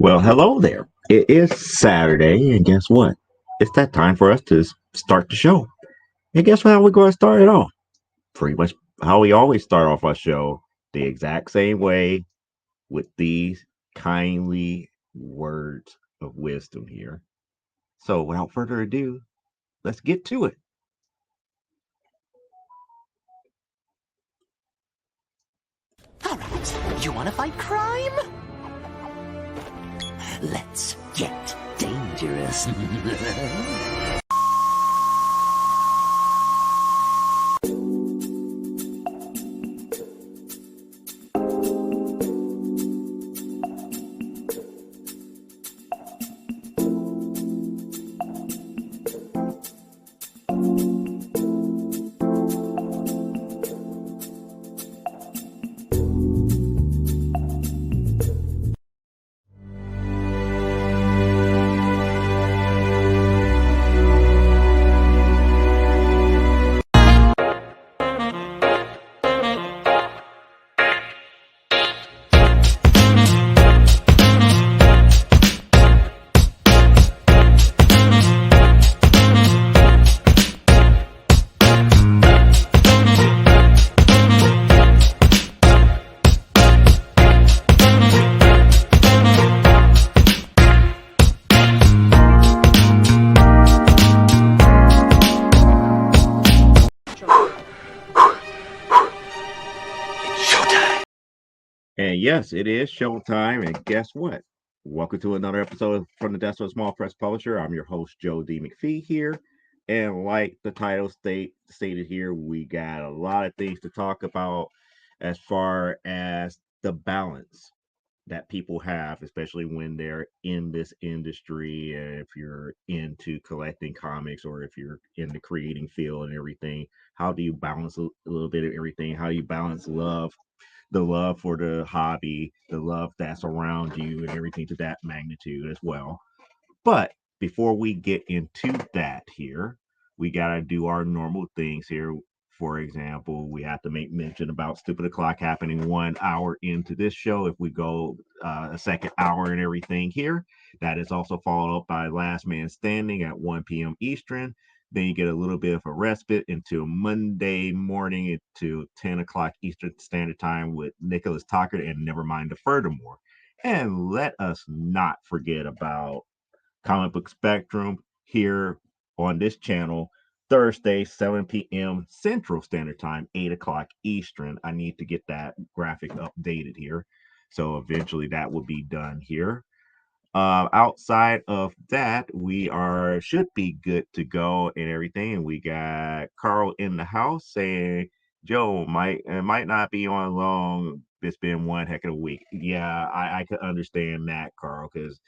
Well, hello there. It is Saturday, and guess what? It's that time for us to start the show. And guess how we're going to start it off? Pretty much how we always start off our show, the exact same way with these kindly words of wisdom here. So, without further ado, let's get to it. All right, you want to fight crime? Let's get dangerous. And yes, it is showtime. And guess what? Welcome to another episode from the Desk of a Small Press Publisher. I'm your host, Joe D. McPhee here. And like the title stated here, we got a lot of things to talk about as far as the balance that people have, especially when they're in this industry. And if you're into collecting comics or if you're in the creating field and everything, how do you balance a little bit of everything? How do you balance the love for the hobby, the love that's around you, and everything to that magnitude as well. But before we get into that here, we got to do our normal things here. For example, we have to make mention about Stupid O'Clock happening 1 hour into this show. If we go a second hour and everything here, that is also followed up by Last Man Standing at 1 p.m. Eastern. Then you get a little bit of a respite until Monday morning into 10 o'clock Eastern Standard Time with Nicholas Tucker and Nevermind the Furthermore. And let us not forget about Comic Book Spectrum here on this channel Thursday, 7 p.m. Central Standard Time, 8 o'clock Eastern. I need to get that graphic updated here. So eventually that will be done here. Outside of that, we are should be good to go and everything. And we got Carl in the house saying, "Joe, might it might not be on long. It's been one heck of a week." Yeah, I could understand that, Carl, because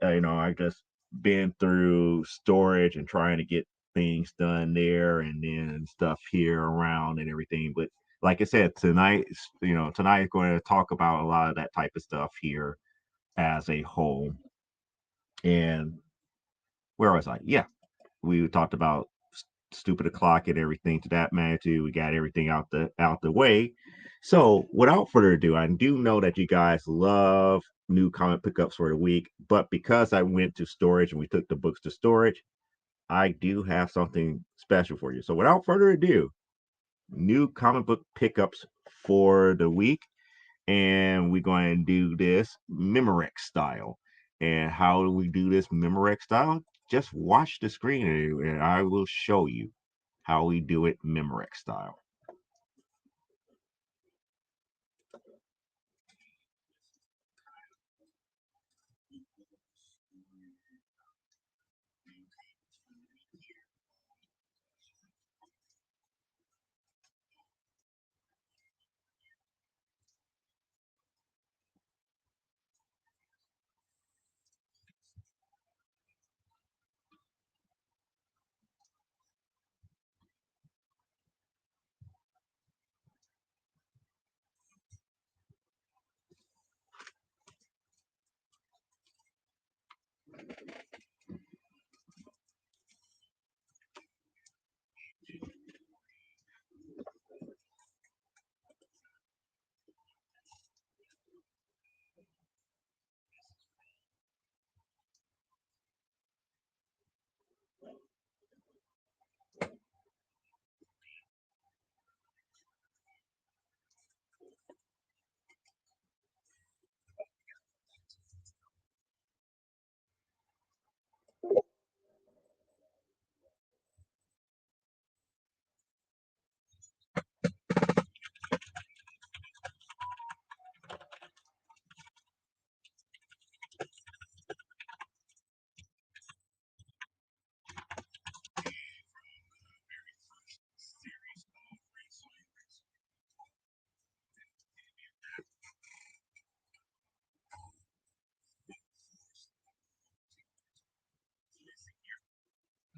I just been through storage and trying to get things done there and then stuff here around and everything. But like I said, tonight is going to talk about a lot of that type of stuff here as a whole. And where was I? Yeah, we talked about stupid o'clock and everything to that magnitude. We got everything out the way. So without further ado, I do know that you guys love new comic pickups for the week, but because I went to storage and we took the books to storage, I do have something special for you. So without further ado, new comic book pickups for the week, and we're going to do this Memorex style. And how do we do this Memorex style? Just watch the screen and I will show you how we do it Memorex style.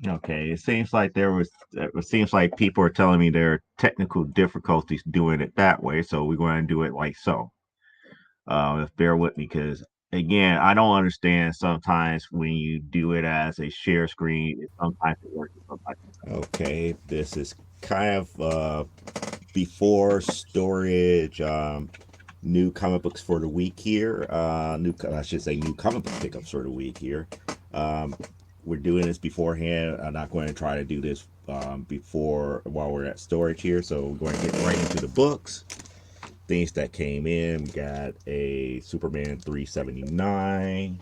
Okay, it seems like it seems like people are telling me there are technical difficulties doing it that way, so we're going to do it like so. Bear with me because again, I don't understand sometimes when you do it as a share screen, sometimes it works, and sometimes it doesn't. Okay, this is kind of before storage. New comic books for the week here. I should say new comic book pickups for the week here. Um, we're doing this beforehand. I'm not going to try to do this before while we're at storage here. So we're going to get right into the books. Things that came in. We got a Superman 379.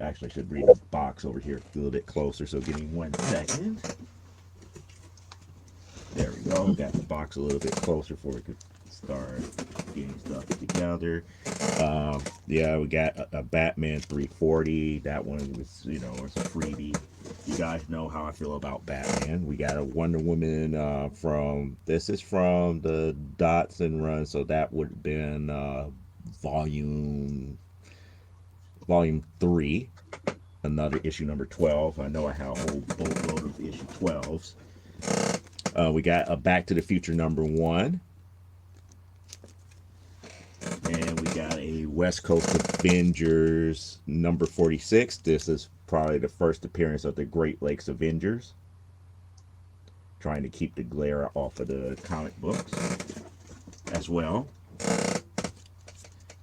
Actually, I should read the box over here a little bit closer. So give me 1 second. There we go. Got the box a little bit closer before we could start getting stuff together. Yeah, we got a Batman 340. That one was, it's a freebie. You guys know how I feel about Batman. We got a Wonder Woman this is from the Dotson run, so that would have been volume volume 3, another issue number 12. I know I have a whole boatload of issue 12s. We got a Back to the Future number 1. And we got a West Coast Avengers number 46. This is probably the first appearance of the Great Lakes Avengers. Trying to keep the glare off of the comic books as well.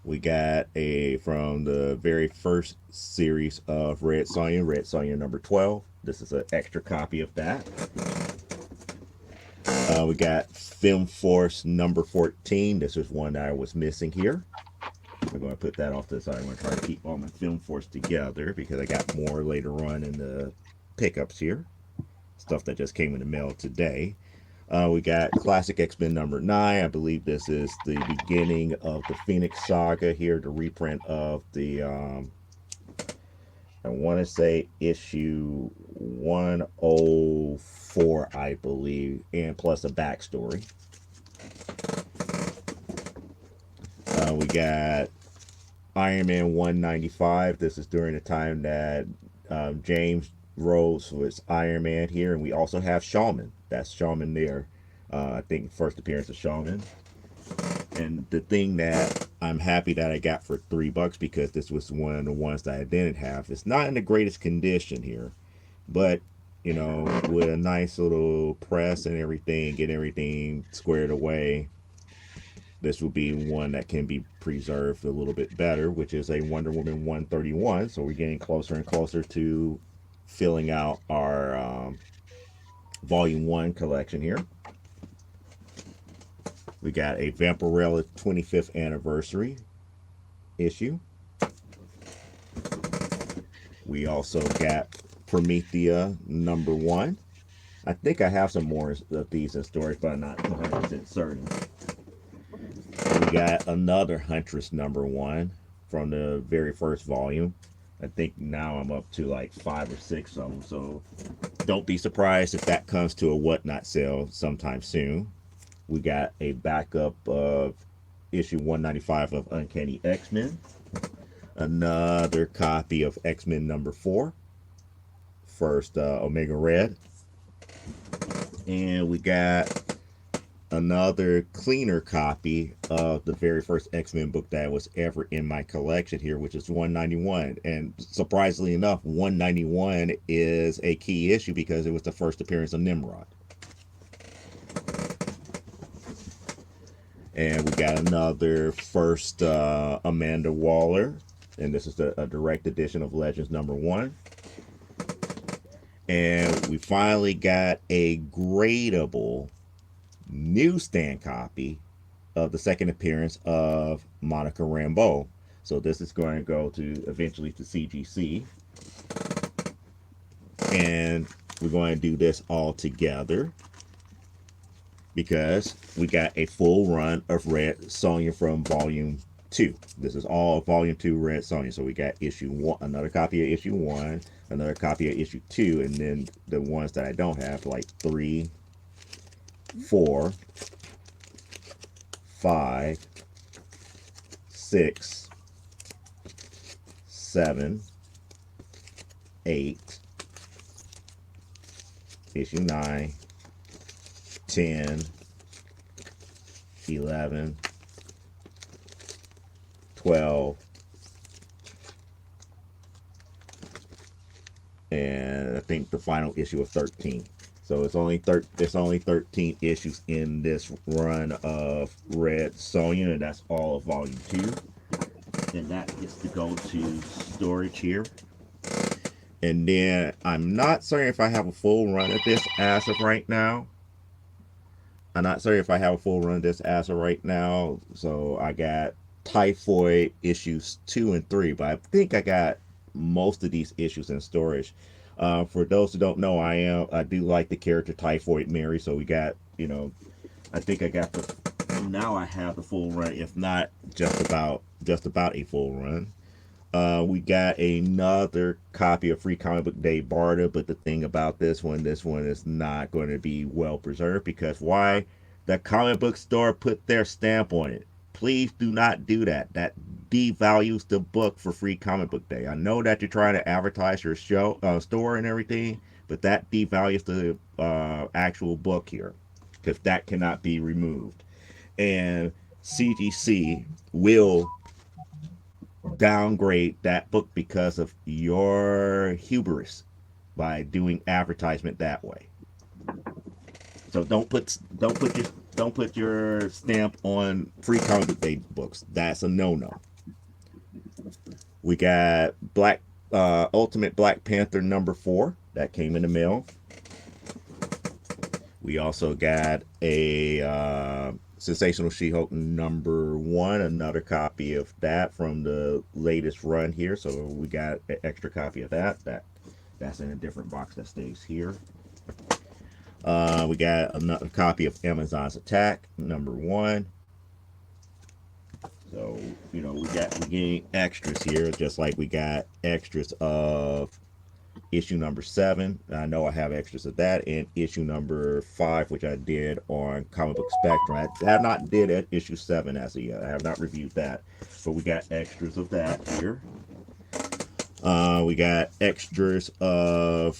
We got from the very first series of Red Sonja number 12. This is an extra copy of that. We got Film Force number 14. This is one that I was missing here. I'm going to put that off to the side. I'm going to try to keep all my Film Force together because I got more later on in the pickups here. Stuff that just came in the mail today. We got Classic X-Men number 9. I believe this is the beginning of the Phoenix Saga here, the reprint of the, I want to say issue 104, I believe, and plus a backstory. We got Iron Man 195. This is during the time that James Rhodes was Iron Man here, and we also have Shaman. That's Shaman there. I think first appearance of Shaman. And the thing that I'm happy that I got for $3 because this was one of the ones that I didn't have. It's not in the greatest condition here, but with a nice little press and everything, get everything squared away. This will be one that can be preserved a little bit better, which is a Wonder Woman 131. So we're getting closer and closer to filling out our Volume 1 collection here. We got a Vampirella 25th anniversary issue. We also got Promethea number 1. I think I have some more of these in storage, but I'm not 100% certain. We got another Huntress number 1 from the very first volume. I think now I'm up to like 5 or 6 of them. So don't be surprised if that comes to a whatnot sale sometime soon. We got a backup of issue 195 of Uncanny X-Men. Another copy of X-Men number 4. First Omega Red. And we got another cleaner copy of the very first X-Men book that was ever in my collection here, which is 191. And surprisingly enough, 191 is a key issue because it was the first appearance of Nimrod. And we got another first Amanda Waller, and this is a direct edition of Legends number 1. And we finally got a gradable newsstand copy of the second appearance of Monica Rambeau. So this is going to go to eventually to CGC. And we're going to do this all together because we got a full run of Red Sonja from Volume 2. This is all Volume 2 Red Sonja. So we got issue 1, another copy of issue 1, another copy of issue 2, and then the ones that I don't have, like 3, 4, 5, 6, 7, 8, issue 9, 10, 11, 12, and I think the final issue of 13. So it's only 13 issues in this run of Red Sonja, and that's all of volume 2. And that gets to go to storage here. And then I'm not certain if I have a full run of this as of right now. So I got Typhoid issues 2 and 3, but I think I got most of these issues in storage. For those who don't know, I do like the character Typhoid Mary, so we got, I think I got now I have the full run, if not just about a full run. We got another copy of Free Comic Book Day Barter, but the thing about this one is not going to be well preserved, because why? The comic book store put their stamp on it. Please do not do that. That devalues the book for Free Comic Book Day. I know that you're trying to advertise your store and everything, but that devalues the actual book here, because that cannot be removed. And CGC will downgrade that book because of your hubris by doing advertisement that way. So don't put your stamp on Free Comic Book Day books. That's a no-no. We got Ultimate Black Panther #4 that came in the mail. We also got a Sensational She-Hulk #1, another copy of that from the latest run here. So we got an extra copy of that. That's in a different box that stays here. We got another copy of Amazon's Attack #1. So, we're getting extras here, just like we got extras of issue #7. I know I have extras of that, and issue #5, which I did on Comic Book Spectrum. I have not did at issue 7 as of yet. I have not reviewed that, but we got extras of that here. We got extras of,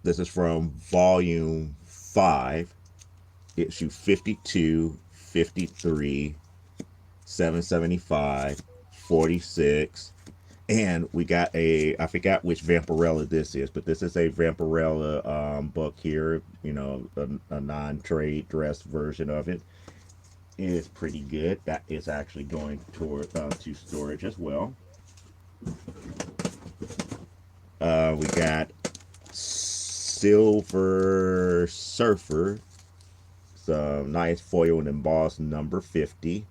this is from volume 5, issue 52, 53, 775, 46. And we got I forgot which Vampirella this is, but this is a Vampirella book here, a non-trade dress version of it. It is pretty good. That is actually going toward to storage as well. We got Silver Surfer, some nice foil and embossed #50.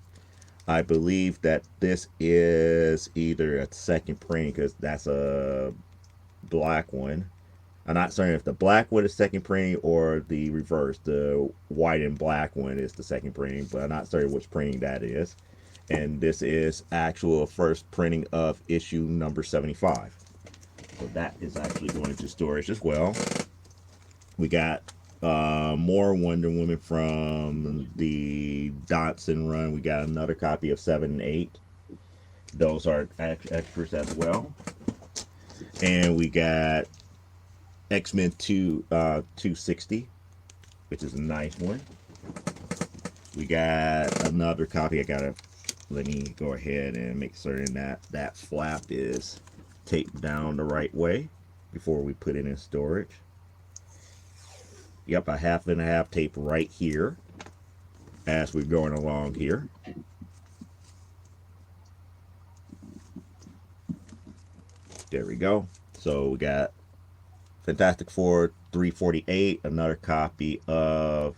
I believe that this is either a second printing, because that's a black one. I'm not certain if the black one is second printing or the reverse. The white and black one is the second printing, but I'm not certain which printing that is. And this is actual first printing of issue #75. So that is actually going to storage as well. We got more Wonder Woman from the Dotson run. We got another copy of 7 and 8. Those are extras as well. And we got X-Men 260, which is a nice one. We got another copy. Let me go ahead and make certain that flap is taped down the right way before we put it in storage. Yep, a 1/2 tape right here as we're going along here. There we go. So we got Fantastic Four 348, another copy of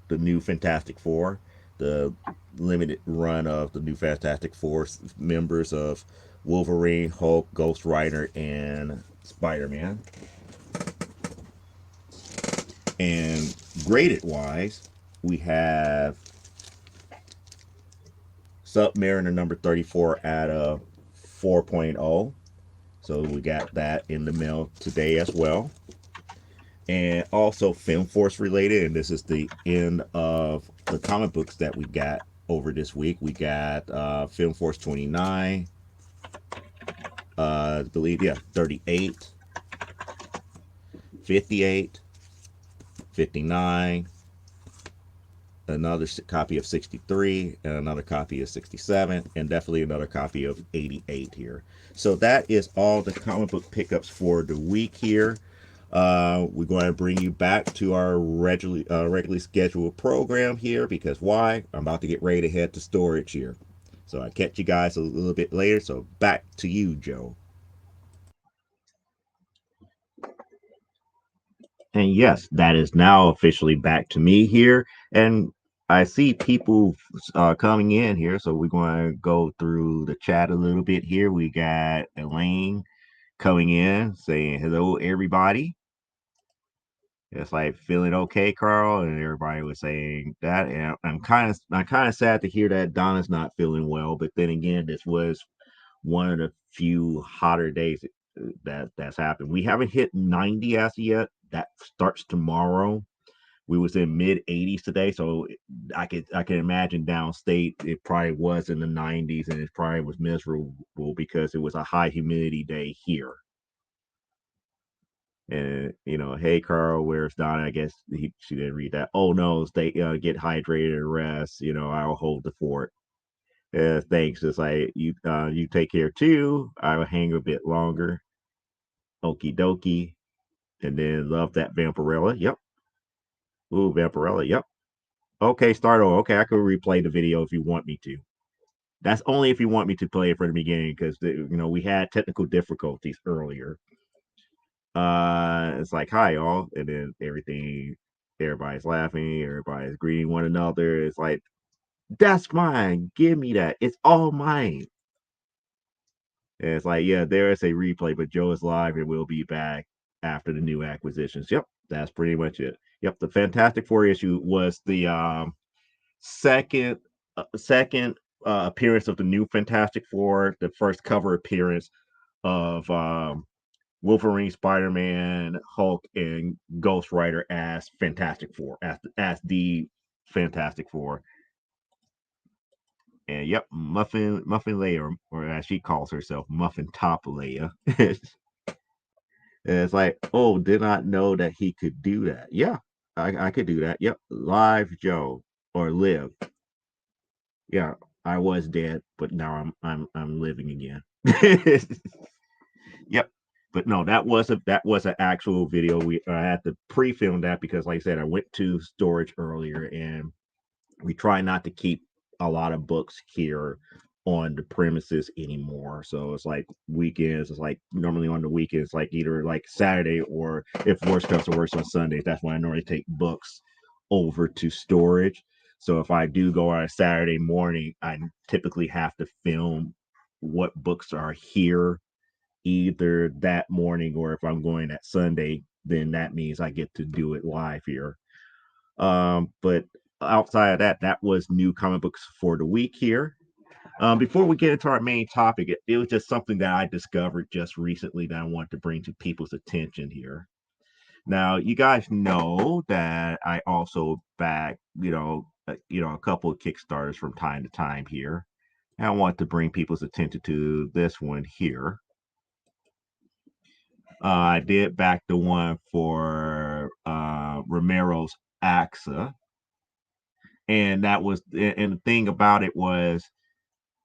the new Fantastic Four, the limited run of the new Fantastic Four members of Wolverine, Hulk, Ghost Rider, and Spider-Man. And graded wise, we have Submariner #34 out of 4.0. So we got that in the mail today as well. And also Film Force related, and this is the end of the comic books that we got over this week. We got Film Force 29, I believe, 38, 58, 59, another copy of 63, and another copy of 67, and definitely another copy of 88 here. So that is all the comic book pickups for the week here. We're going to bring you back to our regularly scheduled program here because why? I'm about to get ready to head to storage here. So I catch you guys a little bit later. So back to you, Joe. And yes, that is now officially back to me here. And I see people coming in here. So we're going to go through the chat a little bit here. We got Elaine coming in saying, hello, everybody. It's like feeling okay, Carl, and everybody was saying that. And I'm kind of sad to hear that Donna's not feeling well. But then again, this was one of the few hotter days that's happened. We haven't hit 90 as of yet. That starts tomorrow. We was in mid 80s today, so I can imagine downstate it probably was in the 90s, and it probably was miserable because it was a high humidity day here. And hey Carl, where's Donna? I guess she didn't read that. Oh no, stay get hydrated and rest. I'll hold the fort. Thanks. It's like you take care too. I will hang a bit longer. Okie dokie. And then love that Vampirella. Yep. Ooh, Vampirella. Yep. Okay, start over. Okay, I could replay the video if you want me to. That's only if you want me to play it from the beginning because we had technical difficulties earlier. It's like hi y'all, and then everybody's laughing, everybody's greeting one another. It's like that's mine. Give me that. It's all mine. And it's like, yeah, there is a replay, but Joe is live and we'll be back after the new acquisitions. Yep, that's pretty much it. Yep, the Fantastic Four issue was the second appearance of the new Fantastic Four, the first cover appearance of Wolverine, Spider Man, Hulk, and Ghost Rider as Fantastic Four, as the Fantastic Four. And yep, Muffin Leia, or as she calls herself, Muffin Top Leia. And it's like, oh, did not know that he could do that. Yeah, I could do that. Yep, live Joe or live. Yeah, I was dead, but now I'm living again. Yep. But no, that was an actual video. I had to pre-film that because, like I said, I went to storage earlier, and we try not to keep a lot of books here on the premises anymore. So it's like weekends. It's like normally on the weekends, like either like Saturday or if worst comes to worst on Sundays. That's when I normally take books over to storage. So if I do go on a Saturday morning, I typically have to film what books are here either that morning, or if I'm going that Sunday, then that means I get to do it live here. But outside of that, that was new comic books for the week here. Before we get into our main topic, it was just something that I discovered just recently that I want to bring to people's attention here. Now, you guys know that I also back, a couple of Kickstarters from time to time here. And I want to bring people's attention to this one here. I did back the one for Romero's AXA, and the thing about it was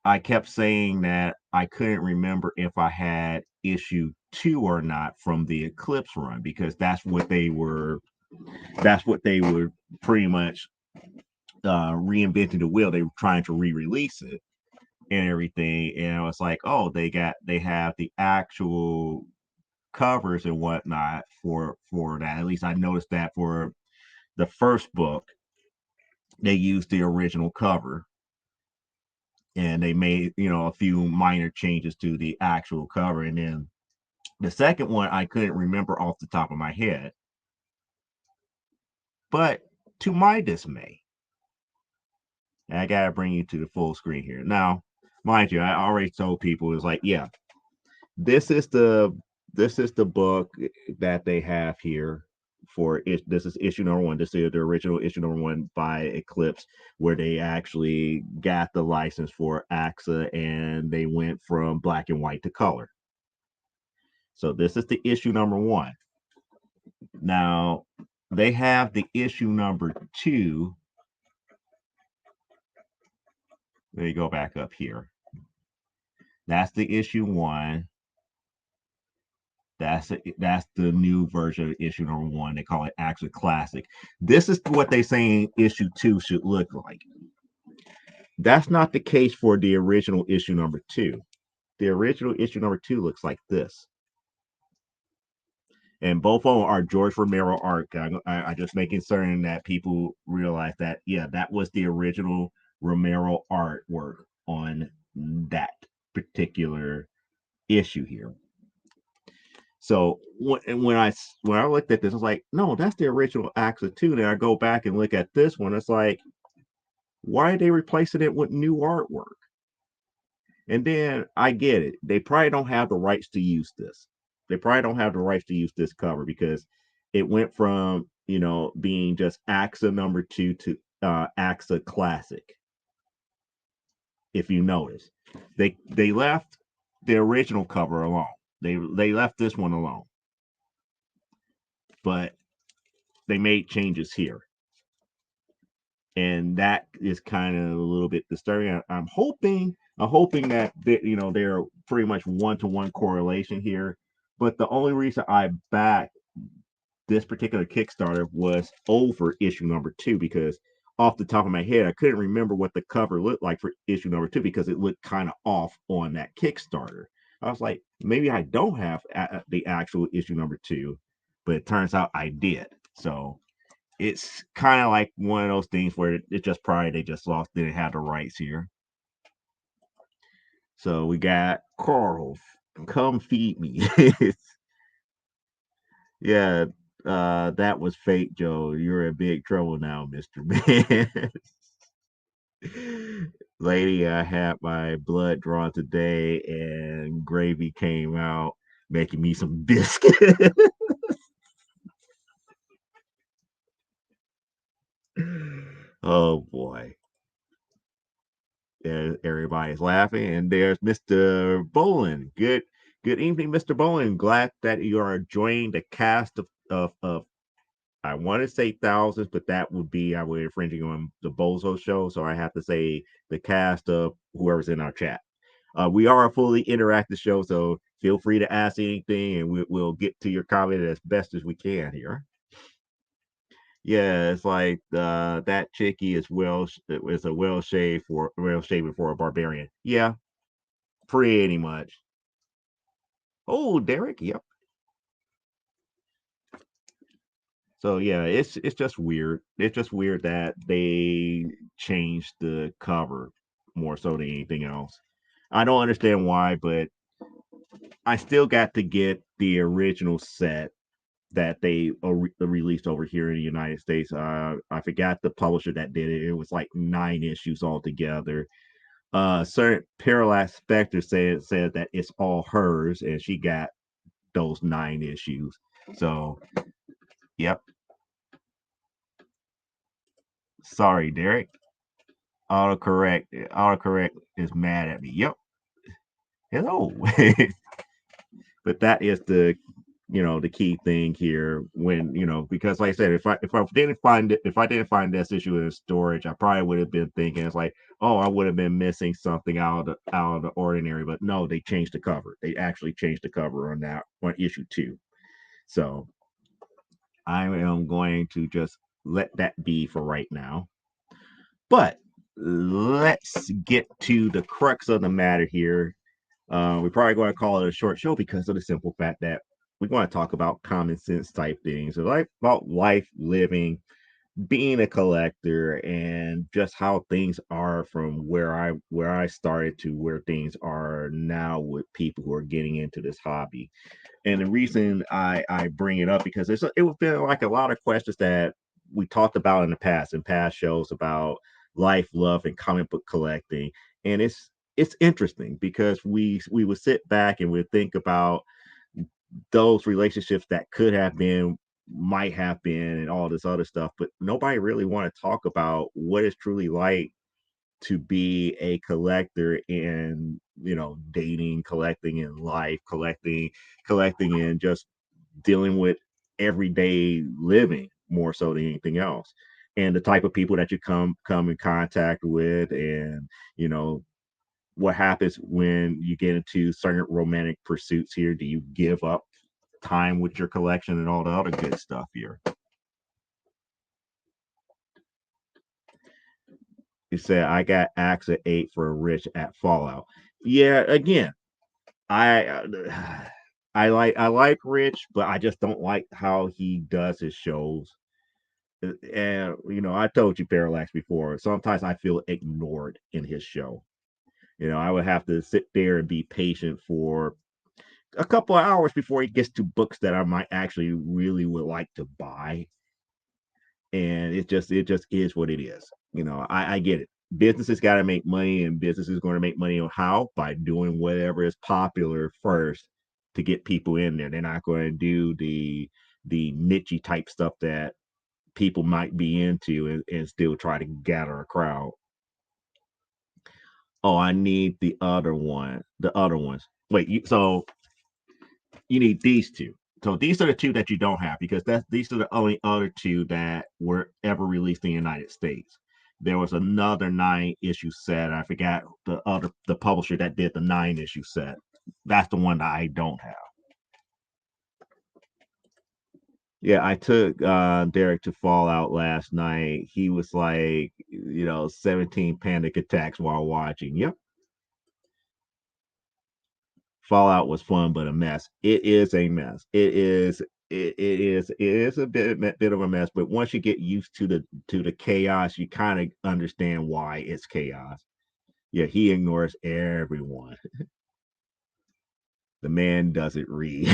I kept saying that I couldn't remember if I had issue 2 or not from the Eclipse run because that's what they were pretty much reinventing the wheel. They were trying to re-release it and everything, and I was like, oh, they have the actual covers and whatnot for that. At least I noticed that for the first book, they used the original cover, and they made a few minor changes to the actual cover. And then the second one, I couldn't remember off the top of my head, but to my dismay, and I gotta bring you to the full screen here now. Mind you, I already told people it's like, yeah, this is the book that they have here for it. This is issue number 1. This is the original issue number 1 by Eclipse, where they actually got the license for AXA and they went from black and white to color. So this is the issue number 1. Now, they have the issue number 2. Let me go back up here. That's the issue 1. That's the new version of issue number 1. They call it actually classic. This is what they saying issue 2 should look like. That's not the case for the original issue number 2. The original issue number 2 looks like this. And both of them are George Romero art. I just making certain that people realize that, yeah, that was the original Romero artwork on that particular issue here. So when I looked at this, I was like, no, that's the original AXA 2. Then I go back and look at this one. It's like, why are they replacing it with new artwork? And then I get it. They probably don't have the rights to use this. They probably don't have the rights to use this cover because it went from, being just AXA number 2 to AXA Classic. If you notice, they left the original cover alone. They left this one alone, but they made changes here, and that is kind of a little bit disturbing. I'm hoping that they're pretty much 1-to-1 correlation here. But the only reason I backed this particular Kickstarter was over issue number 2 because off the top of my head, I couldn't remember what the cover looked like for issue number 2 because it looked kind of off on that Kickstarter. I was like, maybe I don't have the actual issue number 2, but it turns out I did. So it's kind of like one of those things where it just probably they just lost, didn't have the rights here. So we got Carl, come feed me. Yeah, that was fake, Joe. You're in big trouble now, Mr. Man. Lady, I had my blood drawn today and gravy came out making me some biscuit. Oh boy. Everybody's laughing, and there's Mr. Bolin. Good evening, Mr. Bolin. Glad that you are joining the cast of I want to say thousands, but that would be I would infringing on the Bozo show, so I have to say the cast of whoever's in our chat. We are a fully interactive show, so feel free to ask anything, and we'll get to your comment as best as we can here. Yeah, it's like that chickie is a well shaven for a barbarian. Yeah, pretty much. Oh, Derek, yep. So yeah, it's just weird. It's just weird that they changed the cover more so than anything else. I don't understand why, but I still got to get the original set that they released over here in the United States. I forgot the publisher that did it. It was like 9 issues altogether. Certain Parallax Spectre said that it's all hers, and she got those 9 issues. So, yep. Sorry, Derek. Autocorrect is mad at me. Yep. Hello. But that is the key thing here when because like I said, if I didn't find this issue in storage, I probably would have been thinking it's like, oh, I would have been missing something out of the ordinary. But no, they changed the cover. They actually changed the cover on issue 2. So I am going to just let that be for right now. But let's get to the crux of the matter here. We're probably going to call it a short show because of the simple fact that we want to talk about common sense type things, about life, living, being a collector, and just how things are from where I started to where things are now with people who are getting into this hobby. And the reason I bring it up because it was been like a lot of questions that we talked about in past shows about life, love, and comic book collecting, and it's interesting because we would sit back and we think about those relationships that could have been, might have been, and all this other stuff, but nobody really want to talk about what it's truly like to be a collector in dating, collecting in life, collecting and just dealing with everyday living, more so than anything else. And the type of people that you come in contact with, and you know what happens when you get into certain romantic pursuits here. Do you give up time with your collection and all the other good stuff here? You said I got Axe at 8 for Rich at Fallout. Yeah, again, I I like Rich, but I just don't like how he does his shows. And I told you Parallax before. Sometimes I feel ignored in his show. I would have to sit there and be patient for a couple of hours before he gets to books that I might actually really would like to buy. And it just is what it is. I get it. Businesses got to make money, and business is going to make money on how? By doing whatever is popular first to get people in there. They're not going to do the niche type stuff that people might be into, and still try to gather a crowd. Oh, I need the other one. The other ones. Wait, so you need these two. So these are the two that you don't have, because these are the only other two that were ever released in the United States. There was another 9-issue set. I forgot the publisher that did the 9-issue set. That's the one that I don't have. Yeah, I took Derek to Fallout last night. He was like, 17 panic attacks while watching. Yep. Fallout was fun, but a mess. It is a mess. It is a bit of a mess. But once you get used to the chaos, you kind of understand why it's chaos. Yeah, he ignores everyone. The man doesn't read.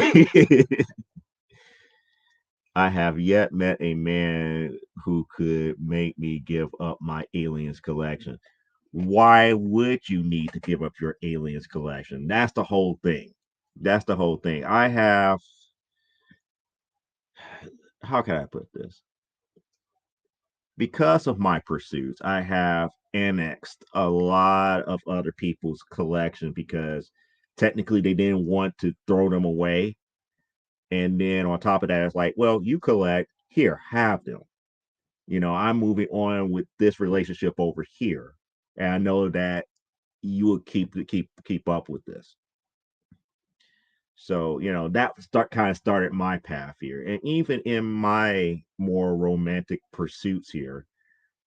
I have yet met a man who could make me give up my aliens collection. Why would you need to give up your aliens collection? That's the whole thing. That's the whole thing. I have, how can I put this? Because of my pursuits, I have annexed a lot of other people's collection, because technically they didn't want to throw them away. And then on top of that, it's like, well, you collect, here, have them. I'm moving on with this relationship over here. And I know that you will keep up with this. So, that kind of started my path here. And even in my more romantic pursuits here,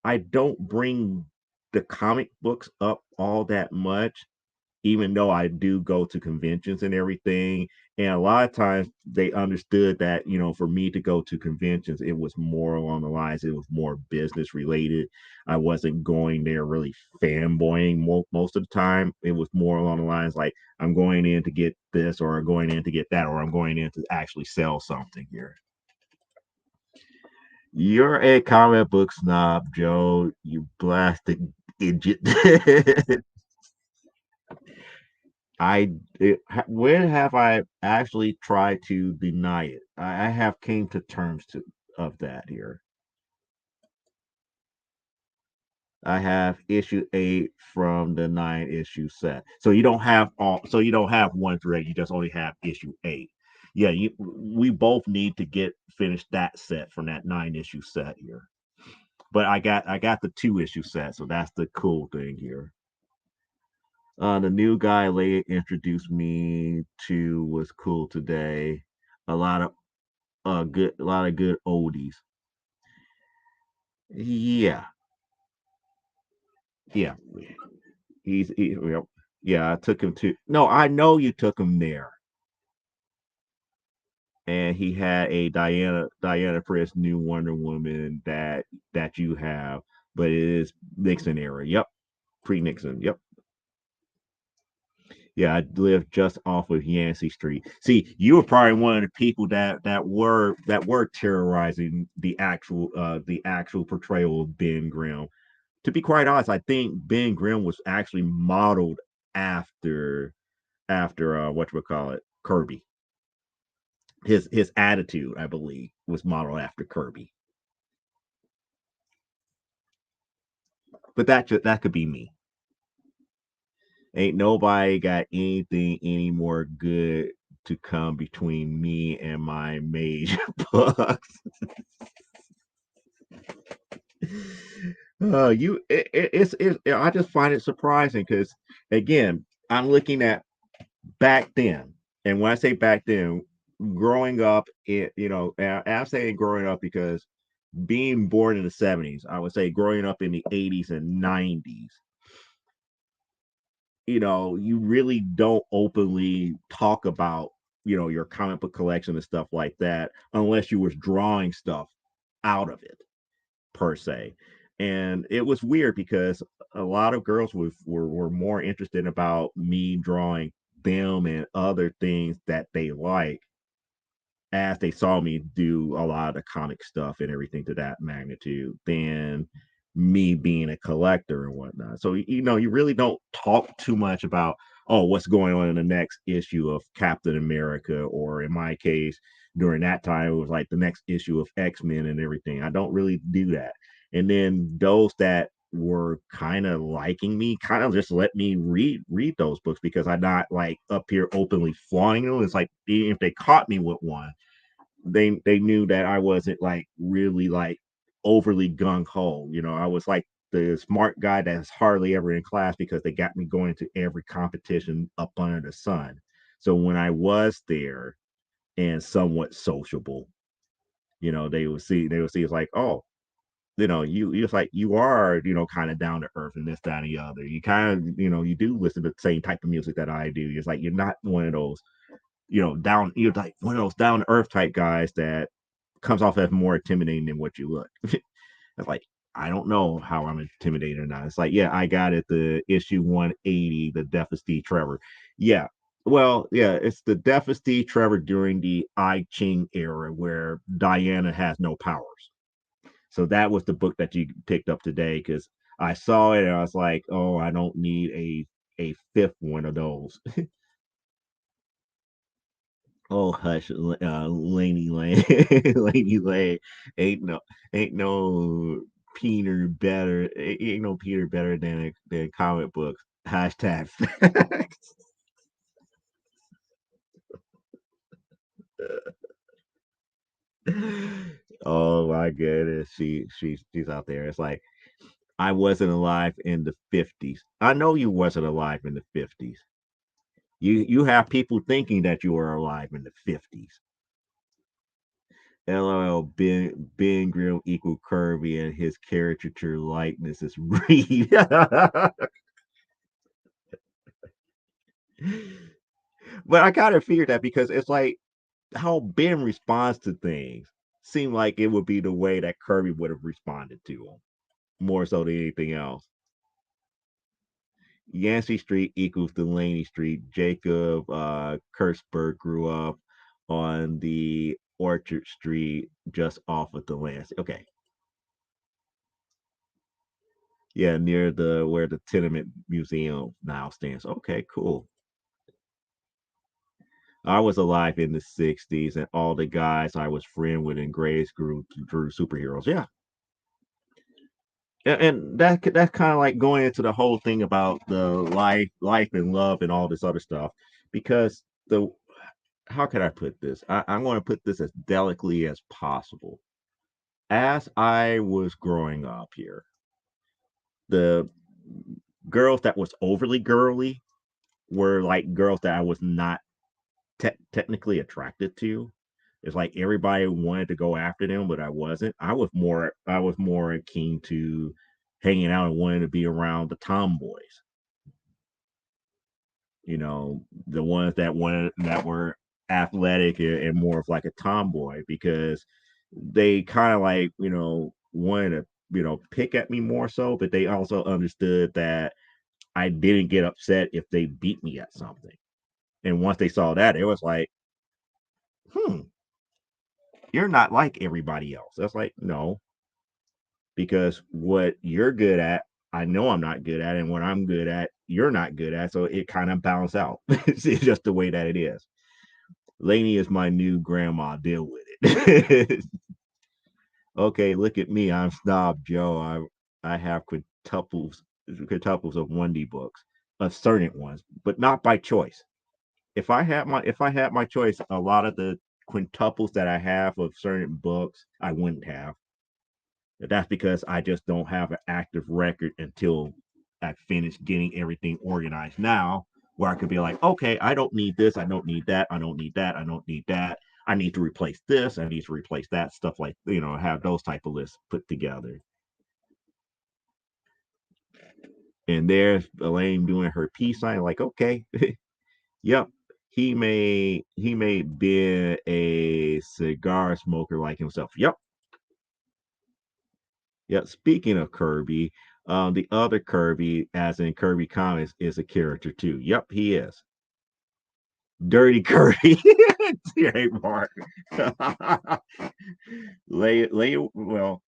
I don't bring the comic books up all that much, even though I do go to conventions and everything. And a lot of times they understood that, for me to go to conventions, it was more along the lines, it was more business related. I wasn't going there really fanboying most of the time. It was more along the lines like, I'm going in to get this, or I'm going in to get that, or I'm going in to actually sell something here. You're a comic book snob, Joe. You blasted idiot. When have I actually tried to deny it? I have came to terms of that here. I have issue 8 from the 9-issue set. So you don't have all. So you don't have 1 through 8. You just only have issue 8. Yeah, we both need to get finished that set from that 9-issue set here. But I got the 2-issue set, so that's the cool thing here. The new guy Leia introduced me to was cool today. A lot of good oldies. Yeah, yeah. Yep. Yeah. I took him to. No, I know you took him there, and he had a Diana Prince new Wonder Woman that you have, but it is Nixon era. Yep, pre Nixon. Yep. Yeah, I live just off of Yancey Street. See, you were probably one of the people that were terrorizing the actual portrayal of Ben Grimm. To be quite honest, I think Ben Grimm was actually modeled after what we call it, Kirby. His attitude, I believe, was modeled after Kirby. But that could be me. Ain't nobody got anything any more good to come between me and my mage books. I just find it surprising because again, I'm looking at back then, and when I say back then, growing up, and I'm saying growing up because being born in the 70s, I would say growing up in the 80s and 90s, you really don't openly talk about, your comic book collection and stuff like that unless you was drawing stuff out of it per se. And it was weird because a lot of girls were more interested about me drawing them and other things that they like as they saw me do a lot of the comic stuff and everything to that magnitude than me being a collector and whatnot. So you really don't talk too much about what's going on in the next issue of Captain America, or in my case, during that time it was like the next issue of X-Men and everything. I don't really do that. And then those that were kind of liking me kind of just let me read those books because I'm not like up here openly flaunting them. It's like if they caught me with one, they knew that I wasn't like really like overly gung ho. I was like the smart guy that's hardly ever in class because they got me going to every competition up under the sun. So when I was there and somewhat sociable, they would see it's like, oh, you it's like you are, kind of down to earth and this, that, and the other. You kind of, you do listen to the same type of music that I do. It's like you're not one of those, you're like one of those down to earth type guys that comes off as more intimidating than what you look. It's like, I don't know how I'm intimidated or not. It's like, yeah, I got it. The issue 180, the Death of Steve Trevor. Yeah. Well, yeah, it's the Death of Steve Trevor during the I Ching era where Diana has no powers. So that was the book that you picked up today because I saw it and I was like, oh, I don't need a fifth one of those. Oh hush, Laney Lane, Laney Lane, ain't no, ain't no Peter better, ain't no Peter better than comic books. Hashtag facts. Oh my goodness, she's out there. It's like I wasn't alive in the 50s. I know you wasn't alive in the 50s. You have people thinking that you were alive in the 50s. LOL, Ben Grimm equal Kirby and his caricature likeness is Reed. But I kind of figured that because it's like how Ben responds to things seemed like it would be the way that Kirby would have responded to him more so than anything else. Yancey Street equals Delaney Street. Jacob Kurtzberg grew up on the Orchard Street just off of Delancey. Okay. Yeah, near the where the Tenement Museum now stands. Okay, cool. I was alive in the 60s and all the guys I was friend with in grade school drew superheroes. Yeah. And that's kind of like going into the whole thing about the life and love and all this other stuff. Because the how can I put this? I'm going to put this as delicately as possible. As I was growing up here, the girls that was overly girly were like girls that I was not technically attracted to. It's like everybody wanted to go after them, but I wasn't. I was more keen to hanging out and wanting to be around the tomboys. The ones that were athletic and more of like a tomboy because they kind of like wanted to pick at me more so, but they also understood that I didn't get upset if they beat me at something. And once they saw that, it was like, hmm, you're not like everybody else. That's like, no, because what you're good at, I know I'm not good at, and what I'm good at, you're not good at. So it kind of balances out. It's just the way that it is. Lainey is my new grandma. Deal with it. Okay, look at me. I'm Snob Joe. I have quintuples of Wendy books, of certain ones, but not by choice. If I had my choice, a lot of the quintuples that I have of certain books, I wouldn't have. That's because I just don't have an active record until I finish getting everything organized now, where I could be like, okay, I don't need this, I don't need that, I don't need that, I don't need that. I need to replace this, I need to replace that, stuff like, have those type of lists put together. And there's Elaine doing her peace sign, like, okay, yep. He may be a cigar smoker like himself. Yep. Yep. Speaking of Kirby, the other Kirby, as in Kirby Comics, is a character too. Yep, he is. Dirty Kirby. Trademark. Well,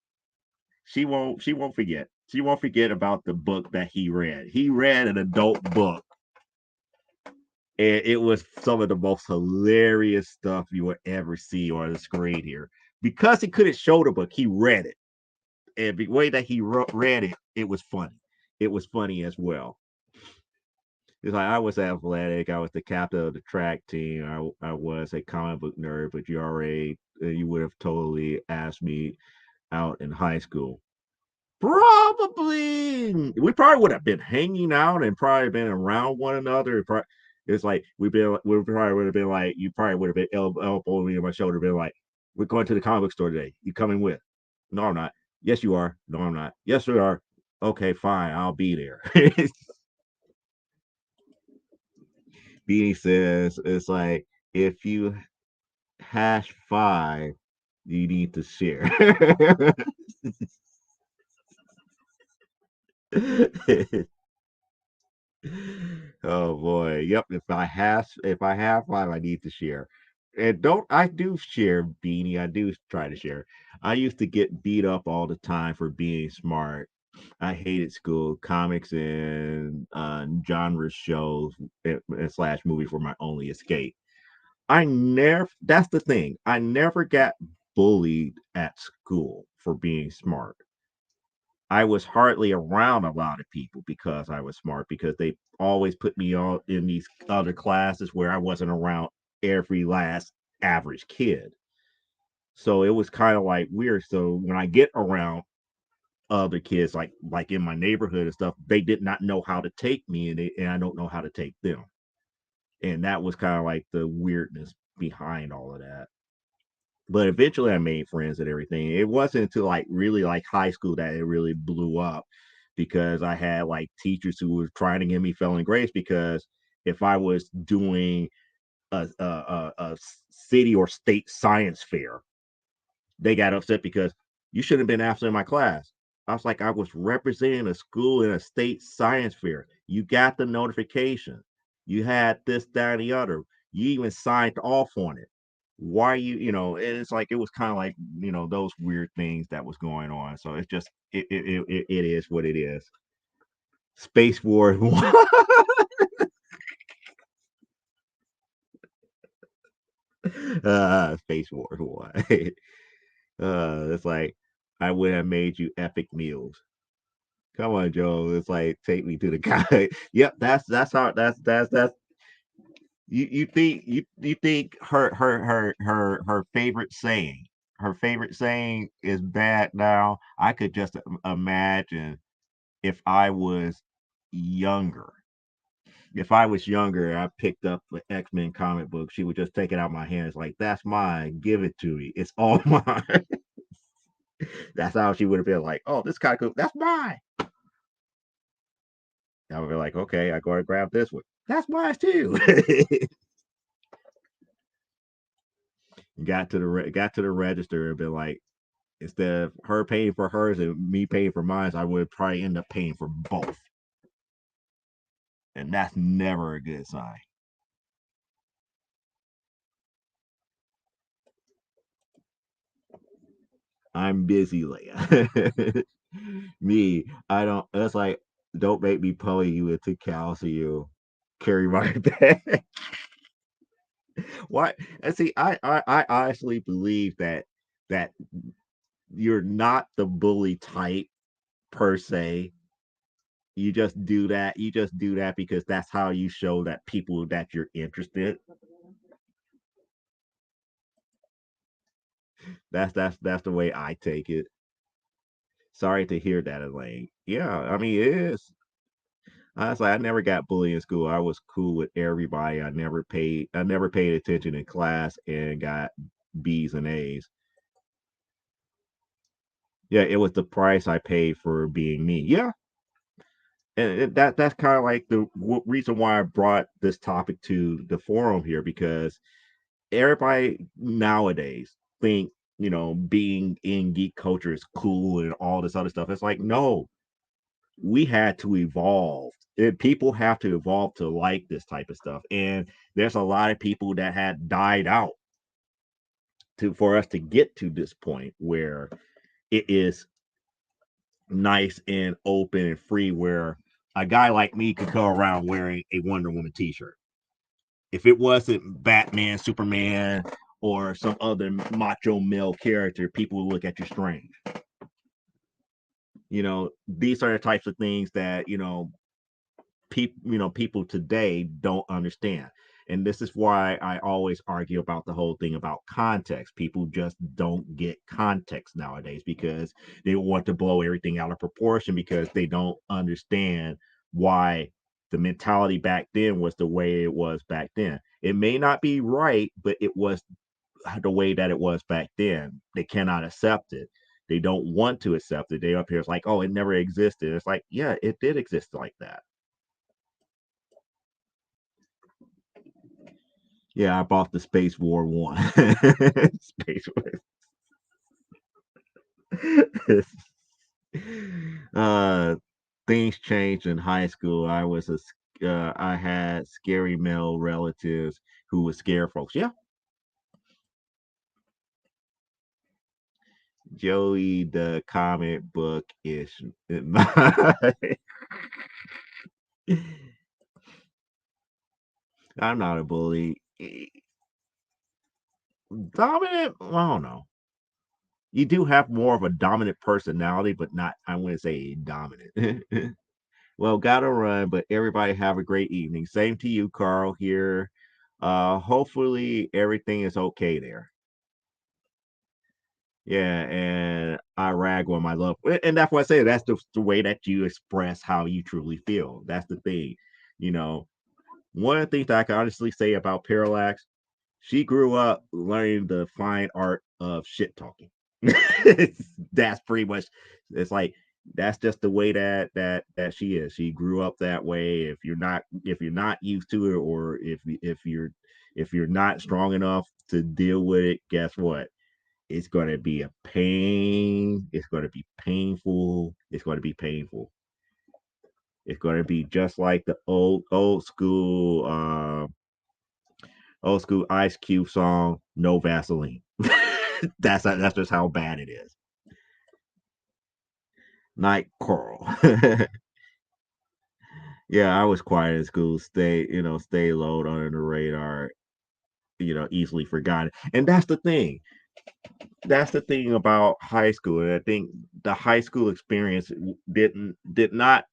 she won't forget. She won't forget about the book that he read. He read an adult book, and it was some of the most hilarious stuff you would ever see on the screen here. Because he couldn't show the book, he read it, and the way that he read it, it was funny. It was funny as well. It's like I was athletic. I was the captain of the track team. I was a comic book nerd, but you would have totally asked me out in high school. Probably we probably would have been hanging out and probably been around one another. It's like we probably would have been like you probably would have been elbowing me on my shoulder, been like, "We're going to the comic book store today. You coming with?" No, I'm not. Yes, you are. No, I'm not. Yes, we are. Okay, fine. I'll be there. Beanie says it's like if you hash five, you need to share. Oh boy. Yep. If I have five, I need to share. And don't I do share, Beanie. I do try to share. I used to get beat up all the time for being smart. I hated school. Comics and genre shows and slash movies were my only escape. That's the thing. I never got bullied at school for being smart. I was hardly around a lot of people because I was smart, because they always put me on in these other classes where I wasn't around every last average kid. So it was kind of like weird. So when I get around other kids, like in my neighborhood and stuff, they did not know how to take me, and I don't know how to take them. And that was kind of like the weirdness behind all of that. But eventually I made friends and everything. It wasn't until like really like high school that it really blew up, because I had like teachers who were trying to give me felony grades, because if I was doing a city or state science fair, they got upset because you shouldn't have been absent in my class. I was like, I was representing a school in a state science fair. You got the notification. You had this, that, and the other. You even signed off on it. Why and it's like it was kind of like those weird things that was going on. So it's just it is what it is. Space War. Space War One. It's like I would have made you epic meals. Come on, Joe. It's like take me to the guy. Yep, that's how that's you think her favorite saying is bad now. I could just imagine if I was younger. If I was younger, I picked up the X-Men comic book, she would just take it out of my hands like, that's mine, give it to me. It's all mine. That's how she would have been like, oh, this kind of cool, that's mine. I would be like, okay, I go to grab this one. That's mine too. Got to the register and been like, instead of her paying for hers and me paying for mine, I would probably end up paying for both. And that's never a good sign. I'm busy, Leia. Me, I don't. That's like, don't make me pull you into calcium. Carry my bag. Why? And see, I honestly believe that you're not the bully type per se. You just do that because that's how you show that people that you're interested. That's the way I take it. Sorry to hear that, Elaine. Yeah, I mean it is. Honestly, I never got bullied in school. I was cool with everybody. I never paid attention in class and got B's and A's. Yeah, it was the price I paid for being me. Yeah, and that's kind of like the reason why I brought this topic to the forum here, because everybody nowadays think, being in geek culture is cool and all this other stuff. It's like, no, we had to evolve. People have to evolve to like this type of stuff, and there's a lot of people that had died out to for us to get to this point where it is nice and open and free, where a guy like me could go around wearing a Wonder Woman t-shirt. If it wasn't Batman, Superman, or some other macho male character, people would look at you strange. These are the types of things that people today don't understand. And this is why I always argue about the whole thing about context. People just don't get context nowadays because they want to blow everything out of proportion, because they don't understand why the mentality back then was the way it was back then. It may not be right, but it was the way that it was back then. They cannot accept it. They don't want to accept it. They up here, it's like, oh, it never existed. It's like, yeah, it did exist like that. Yeah, I bought the Space War one. Space War. uh, Things changed in high school. I had scary male relatives who would scare folks. Yeah, Joey the comic book ish. I'm not a bully. Dominant? I don't know. You do have more of a dominant personality, but not, I wouldn't say dominant. Well, gotta run, but everybody have a great evening. Same to you, Carl, here. Hopefully everything is okay there. Yeah, and I rag on my love. And that's what I say. That's the way that you express how you truly feel. That's the thing. You know, one of the things that I can honestly say about Parallax, she grew up learning the fine art of shit talking. That's pretty much, it's like, that's just the way that she is. She grew up that way. If you're not used to it, or if you're not strong enough to deal with it, guess what? It's going to be a pain. It's going to be painful. It's going to be painful. It's going to be just like the old school Ice Cube song, "No Vaseline." That's just how bad it is. Night Coral. Yeah, I was quiet in school. Stay low under the radar. Easily forgotten. And that's the thing about high school. And I think the high school experience did not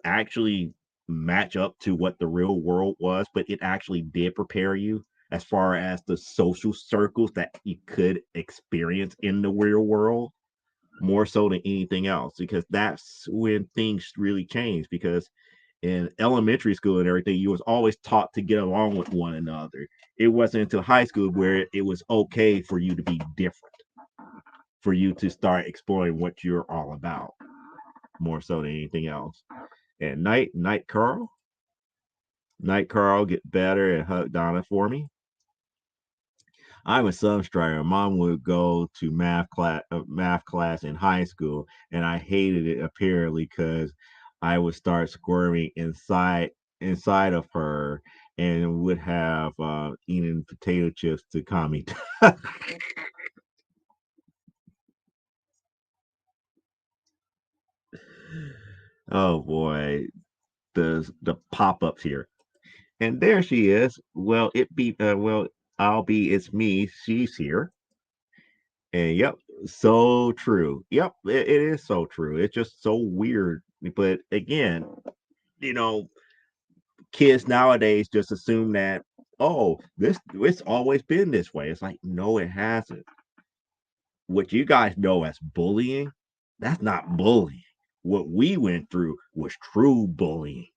actually match up to what the real world was, but it actually did prepare you as far as the social circles that you could experience in the real world, more so than anything else, because that's when things really change. Because in elementary school and everything, you was always taught to get along with one another. It wasn't until high school where it was okay for you to be different, for you to start exploring what you're all about, more so than anything else. And Night Carl, get better and hug Donna for me. I'm a subscriber. Mom would go to math class in high school, and I hated it apparently because I would start squirming inside of her, and would have eaten potato chips to calm me down. Oh boy, the pop-ups here. And there she is. I'll be, it's me. She's here. And yep, so true. Yep, it is so true. It's just so weird. But again, you know, kids nowadays just assume that, oh, this it's always been this way. It's like, no, it hasn't. What you guys know as bullying, That's not bullying. What we went through was true bullying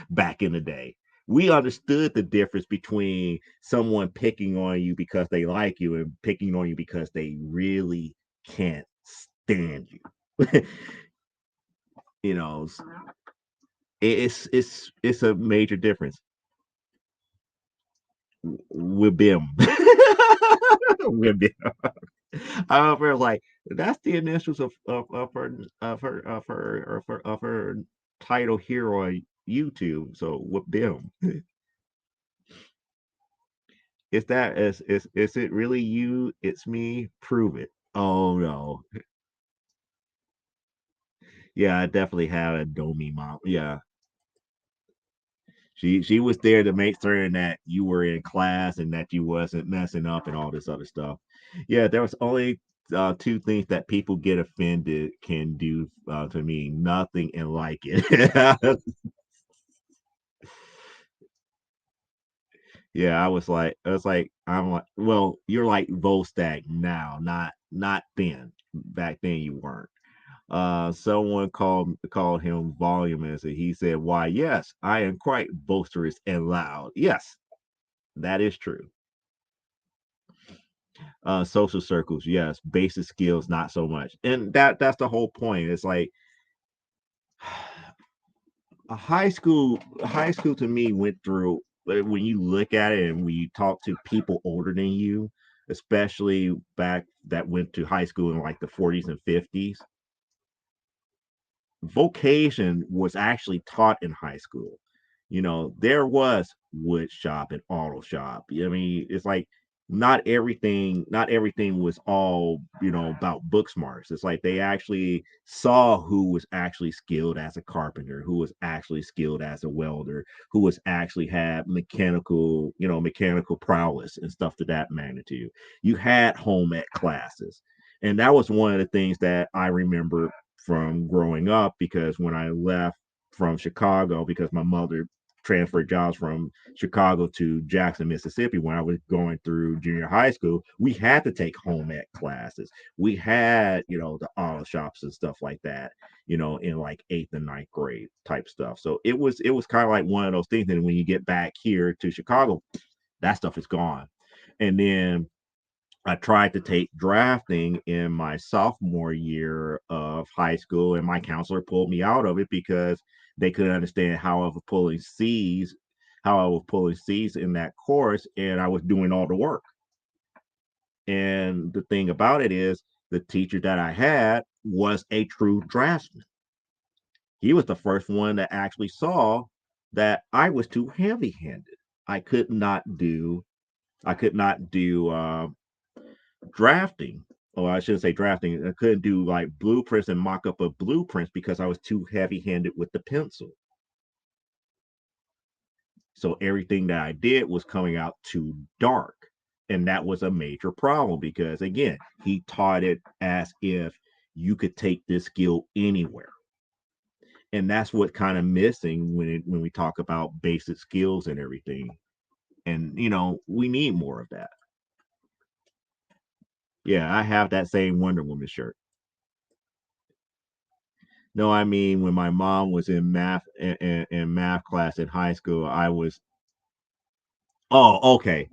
back in the day. We understood the difference between someone picking on you because they like you and picking on you because they really can't stand you. you know, it's a major difference with them. with them. I was like, that's the initials of her title here on YouTube. So with them, is it really you? It's me. Prove it. Oh no, yeah, I definitely have a Domi mom. Yeah, she was there to make certain that you were in class and that you wasn't messing up and all this other stuff. Yeah, there was only two things that people get offended can do to me: nothing and like it. Yeah, I'm like, well, you're like Volstagg now, not then. Back then you weren't. Someone called him voluminous, and he said, "Why, yes, I am quite boisterous and loud. Yes, that is true. Social circles, yes. Basic skills, not so much. And that's the whole point. It's like a high school to me went through when you look at it and when you talk to people older than you, especially back that went to high school in like the 40s and 50s, vocation was actually taught in high school. There was wood shop and auto shop. I mean, it's like not everything was all, about book smarts. It's like they actually saw who was actually skilled as a carpenter, who was actually skilled as a welder, who was actually had mechanical prowess and stuff to that magnitude. You had home ec classes. And that was one of the things that I remember from growing up, because when I left from Chicago, because my mother transferred jobs from Chicago to Jackson, Mississippi, when I was going through junior high school, we had to take home ec classes. We had, the auto shops and stuff like that, in like eighth and ninth grade type stuff. So it was kind of like one of those things. And when you get back here to Chicago, that stuff is gone. And then I tried to take drafting in my sophomore year of high school, and my counselor pulled me out of it because they couldn't understand how I was pulling C's in that course, and I was doing all the work. And the thing about it is, the teacher that I had was a true draftsman. He was the first one that actually saw that I was too heavy-handed. I could not do I could not do drafting. Or I shouldn't say drafting. I couldn't do like blueprints and mock up of blueprints because I was too heavy handed with the pencil. So everything that I did was coming out too dark. And that was a major problem because, again, he taught it as if you could take this skill anywhere. And that's what kind of missing when we talk about basic skills and everything. And, we need more of that. Yeah, I have that same Wonder Woman shirt. No, I mean when my mom was in math class in high school, I was. Oh, okay.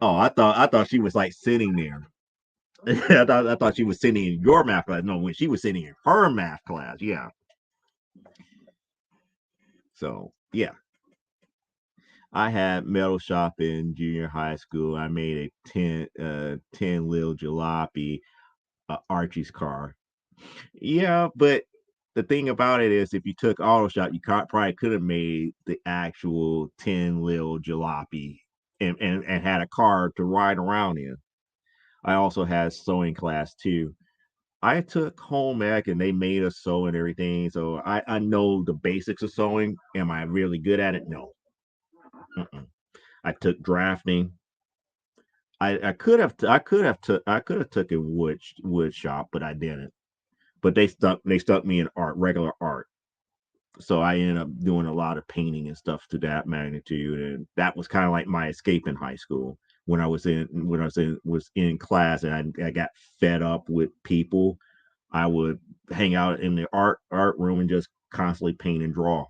Oh, I thought she was like sitting there. I thought she was sitting in your math class. No, when she was sitting in her math class, yeah. So yeah, I had metal shop in junior high school. I made a 10 Lil Jalopy, Archie's car. Yeah, but the thing about it is, if you took auto shop, you probably could have made the actual 10 Lil Jalopy and had a car to ride around in. I also had sewing class too. I took home ec and they made us sew and everything. So I know the basics of sewing. Am I really good at it? No. Mm-mm. I took drafting. I could have took a wood shop, but I didn't. But they stuck me in regular art. So I ended up doing a lot of painting and stuff to that magnitude, and that was kind of like my escape in high school when I was in class, and I got fed up with people. I would hang out in the art room and just constantly paint and draw.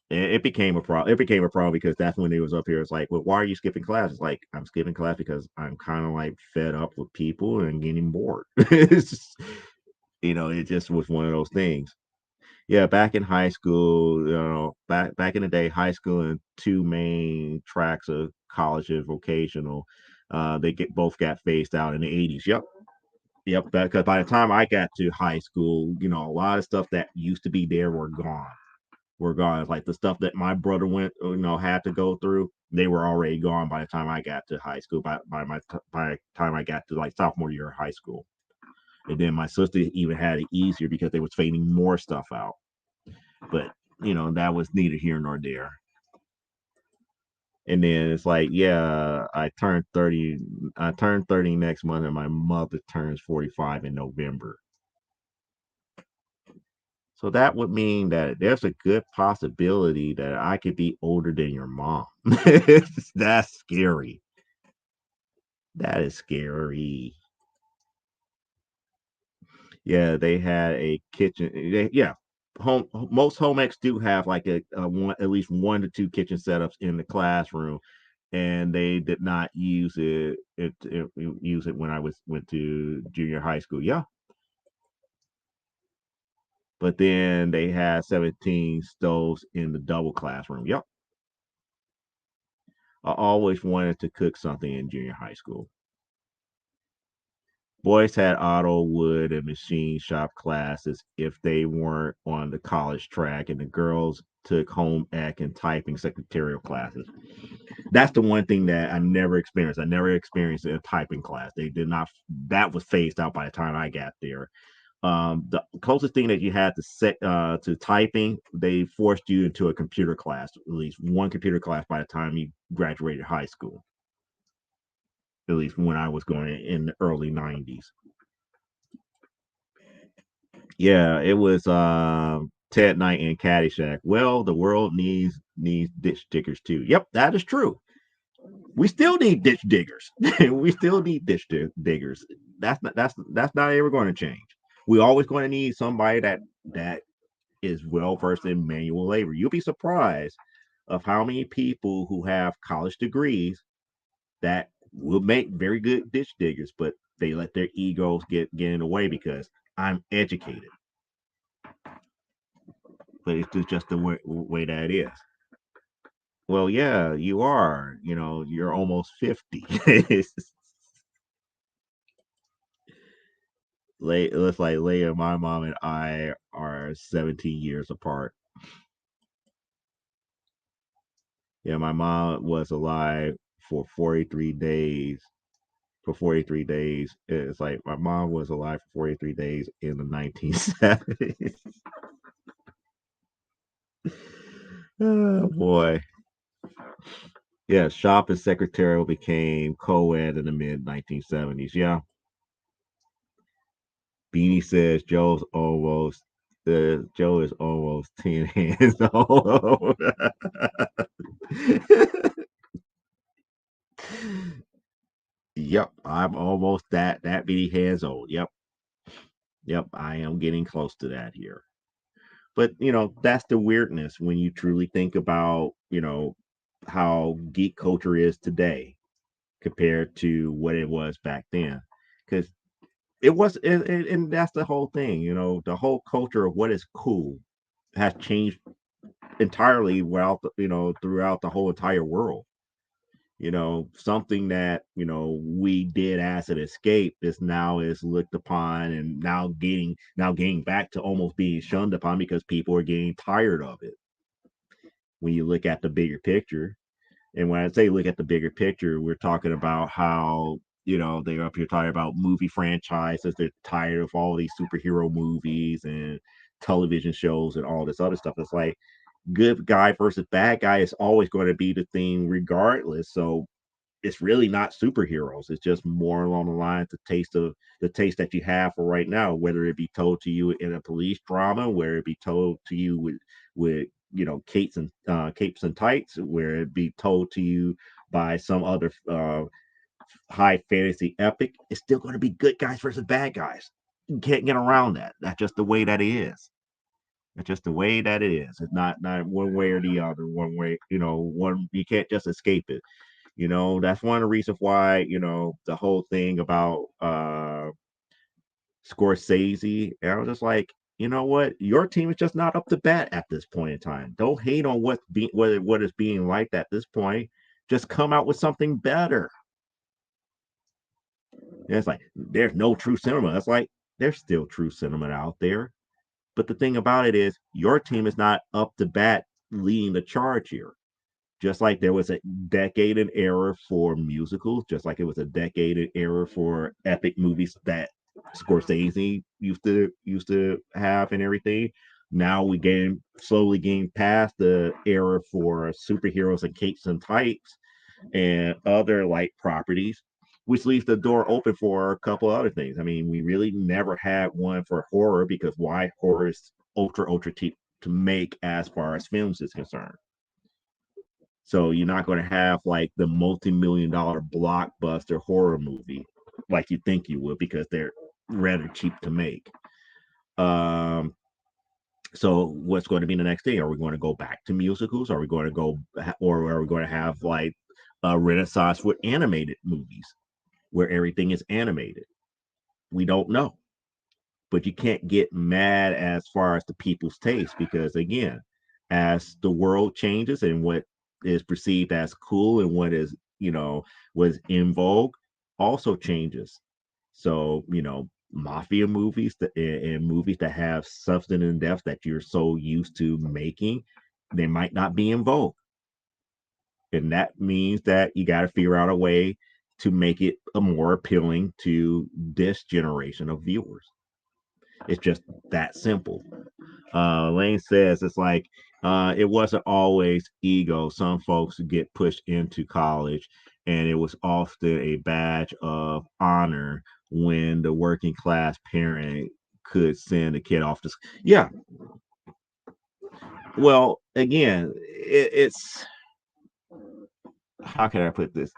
And it became a problem. It became a problem because that's when it was up here. It's like, well, why are you skipping class? It's like I'm skipping class because I'm kind of like fed up with people and getting bored. It's just, it just was one of those things. Yeah, back in high school, back in the day, high school and two main tracks of college and vocational, they get both got phased out in the 80s. Yep. Yep. Because by the time I got to high school, a lot of stuff that used to be there were gone. Were gone. Like the stuff that my brother had to go through, they were already gone by the time I got to high school. By the time I got to like sophomore year of high school, and then my sister even had it easier because they was fading more stuff out. But that was neither here nor there. And then it's like, yeah, I turned 30 next month, and my mother turns 45 in November. So that would mean that there's a good possibility that I could be older than your mom. That's scary. That is scary. Yeah, they had a kitchen. Yeah, most home ecs do have like a one, at least 1 to 2 kitchen setups in the classroom, and they did not use it when I went to junior high school. Yeah, but then they had 17 stoves in the double classroom. Yep, I always wanted to cook something in junior high school. Boys had auto, wood, and machine shop classes if they weren't on the college track, and the girls took home ec and typing secretarial classes. That's the one thing that I never experienced. I never experienced a typing class. They did not. That was phased out by the time I got there. The closest thing that you had to set to typing, they forced you into a computer class, at least one computer class by the time you graduated high school. At least when I was going in the early 90s. Yeah, it was Ted Knight and Caddyshack. Well, the world needs ditch diggers too. Yep, that is true. We still need ditch diggers. We still need diggers. That's not ever going to change. We're always going to need somebody that is well versed in manual labor. You'll be surprised of how many people who have college degrees that will make very good ditch diggers, but they let their egos get in the way because I'm educated. But it's just the way that it is. Well, yeah, you are. You're almost 50. Looks like Leia, my mom, and I are 17 years apart. Yeah, my mom was alive for 43 days. For 43 days. It's like my mom was alive for 43 days in the 1970s. Oh, boy. Yeah, shop and secretarial became co-ed in the mid 1970s. Yeah. Beanie says Joe is almost 10 hands old. Yep, I'm almost that many hands old. Yep, yep, I am getting close to that here. But that's the weirdness when you truly think about how geek culture is today compared to what it was back then. Because it was, and that's the whole thing. The whole culture of what is cool has changed entirely throughout the whole entire world. Something that we did as an escape is looked upon and now getting back to almost being shunned upon because people are getting tired of it when you look at the bigger picture. And when I say look at the bigger picture, we're talking about how they're up here talking about movie franchises. They're tired of all these superhero movies and television shows and all this other stuff. It's like good guy versus bad guy is always going to be the thing regardless. So it's really not superheroes. It's just more along the lines the taste that you have for right now, whether it be told to you in a police drama, where it be told to you with capes and tights, where it be told to you by some other high fantasy epic, it's still going to be good guys versus bad guys. You can't get around that. That's just the way that it is. It's just the way that it is. It's not one way or the other. One way, one you can't just escape it. That's one of the reasons why, the whole thing about Scorsese. And I was just like, you know what? Your team is just not up to bat at this point in time. Don't hate on what is being liked at this point. Just come out with something better. And it's like there's no true cinema. It's like there's still true cinema out there. But the thing about it is your team is not up to bat leading the charge here. Just like there was a decade and era for musicals, just like it was a decade and era for epic movies that Scorsese used to have and everything. Now we slowly getting past the era for superheroes and capes and types and other like properties, which leaves the door open for a couple other things. I mean, we really never had one for horror because why horror is ultra cheap to make as far as films is concerned. So you're not going to have like the multi-million-dollar blockbuster horror movie like you think you would because they're rather cheap to make. Um, so what's going to be the next thing? Are we going to go back to musicals? Are we going to go, or are we going to have like a renaissance with animated movies where everything is animated? We don't know, but you can't get mad as far as the people's taste because again, as the world changes and what is perceived as cool and what is was in vogue also changes. So mafia movies and movies that have substance and depth that you're so used to making, they might not be in vogue, and that means that you got to figure out a way to make it a more appealing to this generation of viewers. It's just that simple. Lane says it's like it wasn't always ego. Some folks get pushed into college, and it was often a badge of honor when the working class parent could send a kid off to school. Yeah. Well, again, it's how can I put this?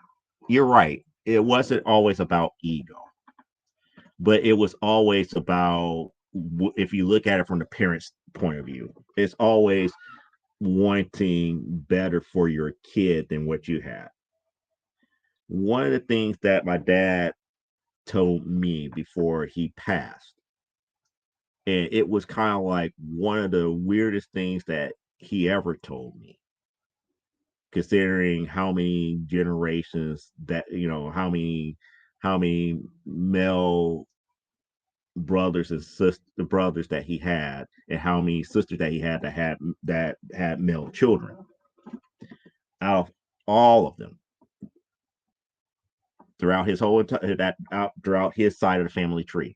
You're right. It wasn't always about ego, but it was always about if you look at it from the parent's point of view, it's always wanting better for your kid than what you had. One of the things that my dad told me before he passed, and it was kind of like one of the weirdest things that he ever told me, considering how many generations that how many male brothers and sister brothers that he had and how many sisters that he had that had male children. Out of all of them, throughout his whole that out throughout his side of the family tree,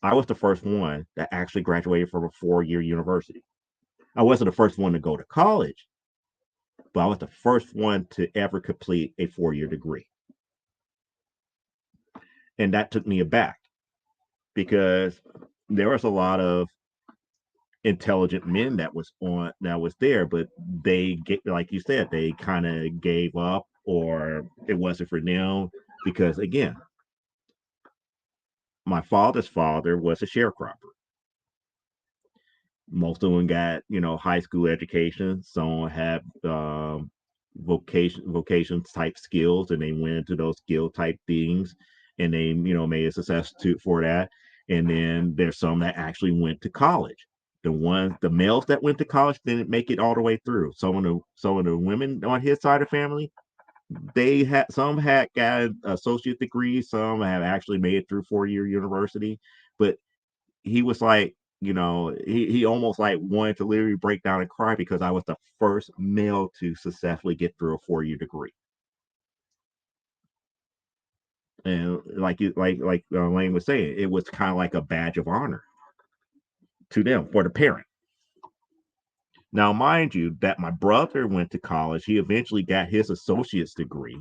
I was the first one that actually graduated from a 4-year university. I wasn't the first one to go to college, but I was the first one to ever complete a 4-year degree. And that took me aback because there was a lot of intelligent men that was there, but they get like you said, they kind of gave up or it wasn't for them because again, my father's father was a sharecropper. Most of them got high school education. Some had vocation type skills, and they went into those skill type things, and they made a success for that. And then there's some that actually went to college. The males that went to college didn't make it all the way through. Some of the women on his side of the family, some had got associate degrees, some have actually made it through 4-year university, but he was like, he almost like wanted to literally break down and cry because I was the first male to successfully get through a 4-year degree. And like Lane was saying, it was kind of like a badge of honor to them for the parent. Now, mind you, that my brother went to college. He eventually got his associate's degree,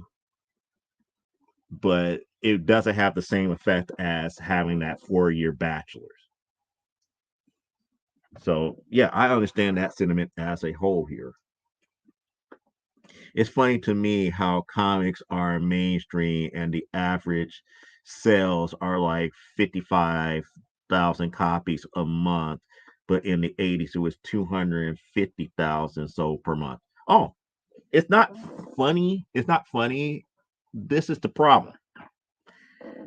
but it doesn't have the same effect as having that 4-year bachelor's. So, yeah, I understand that sentiment as a whole here. it's funny to me how comics are mainstream and the average sales are like 55,000 copies a month, but in the 80s it was 250,000 sold per month. Oh, it's not funny. It's not funny. This is the problem.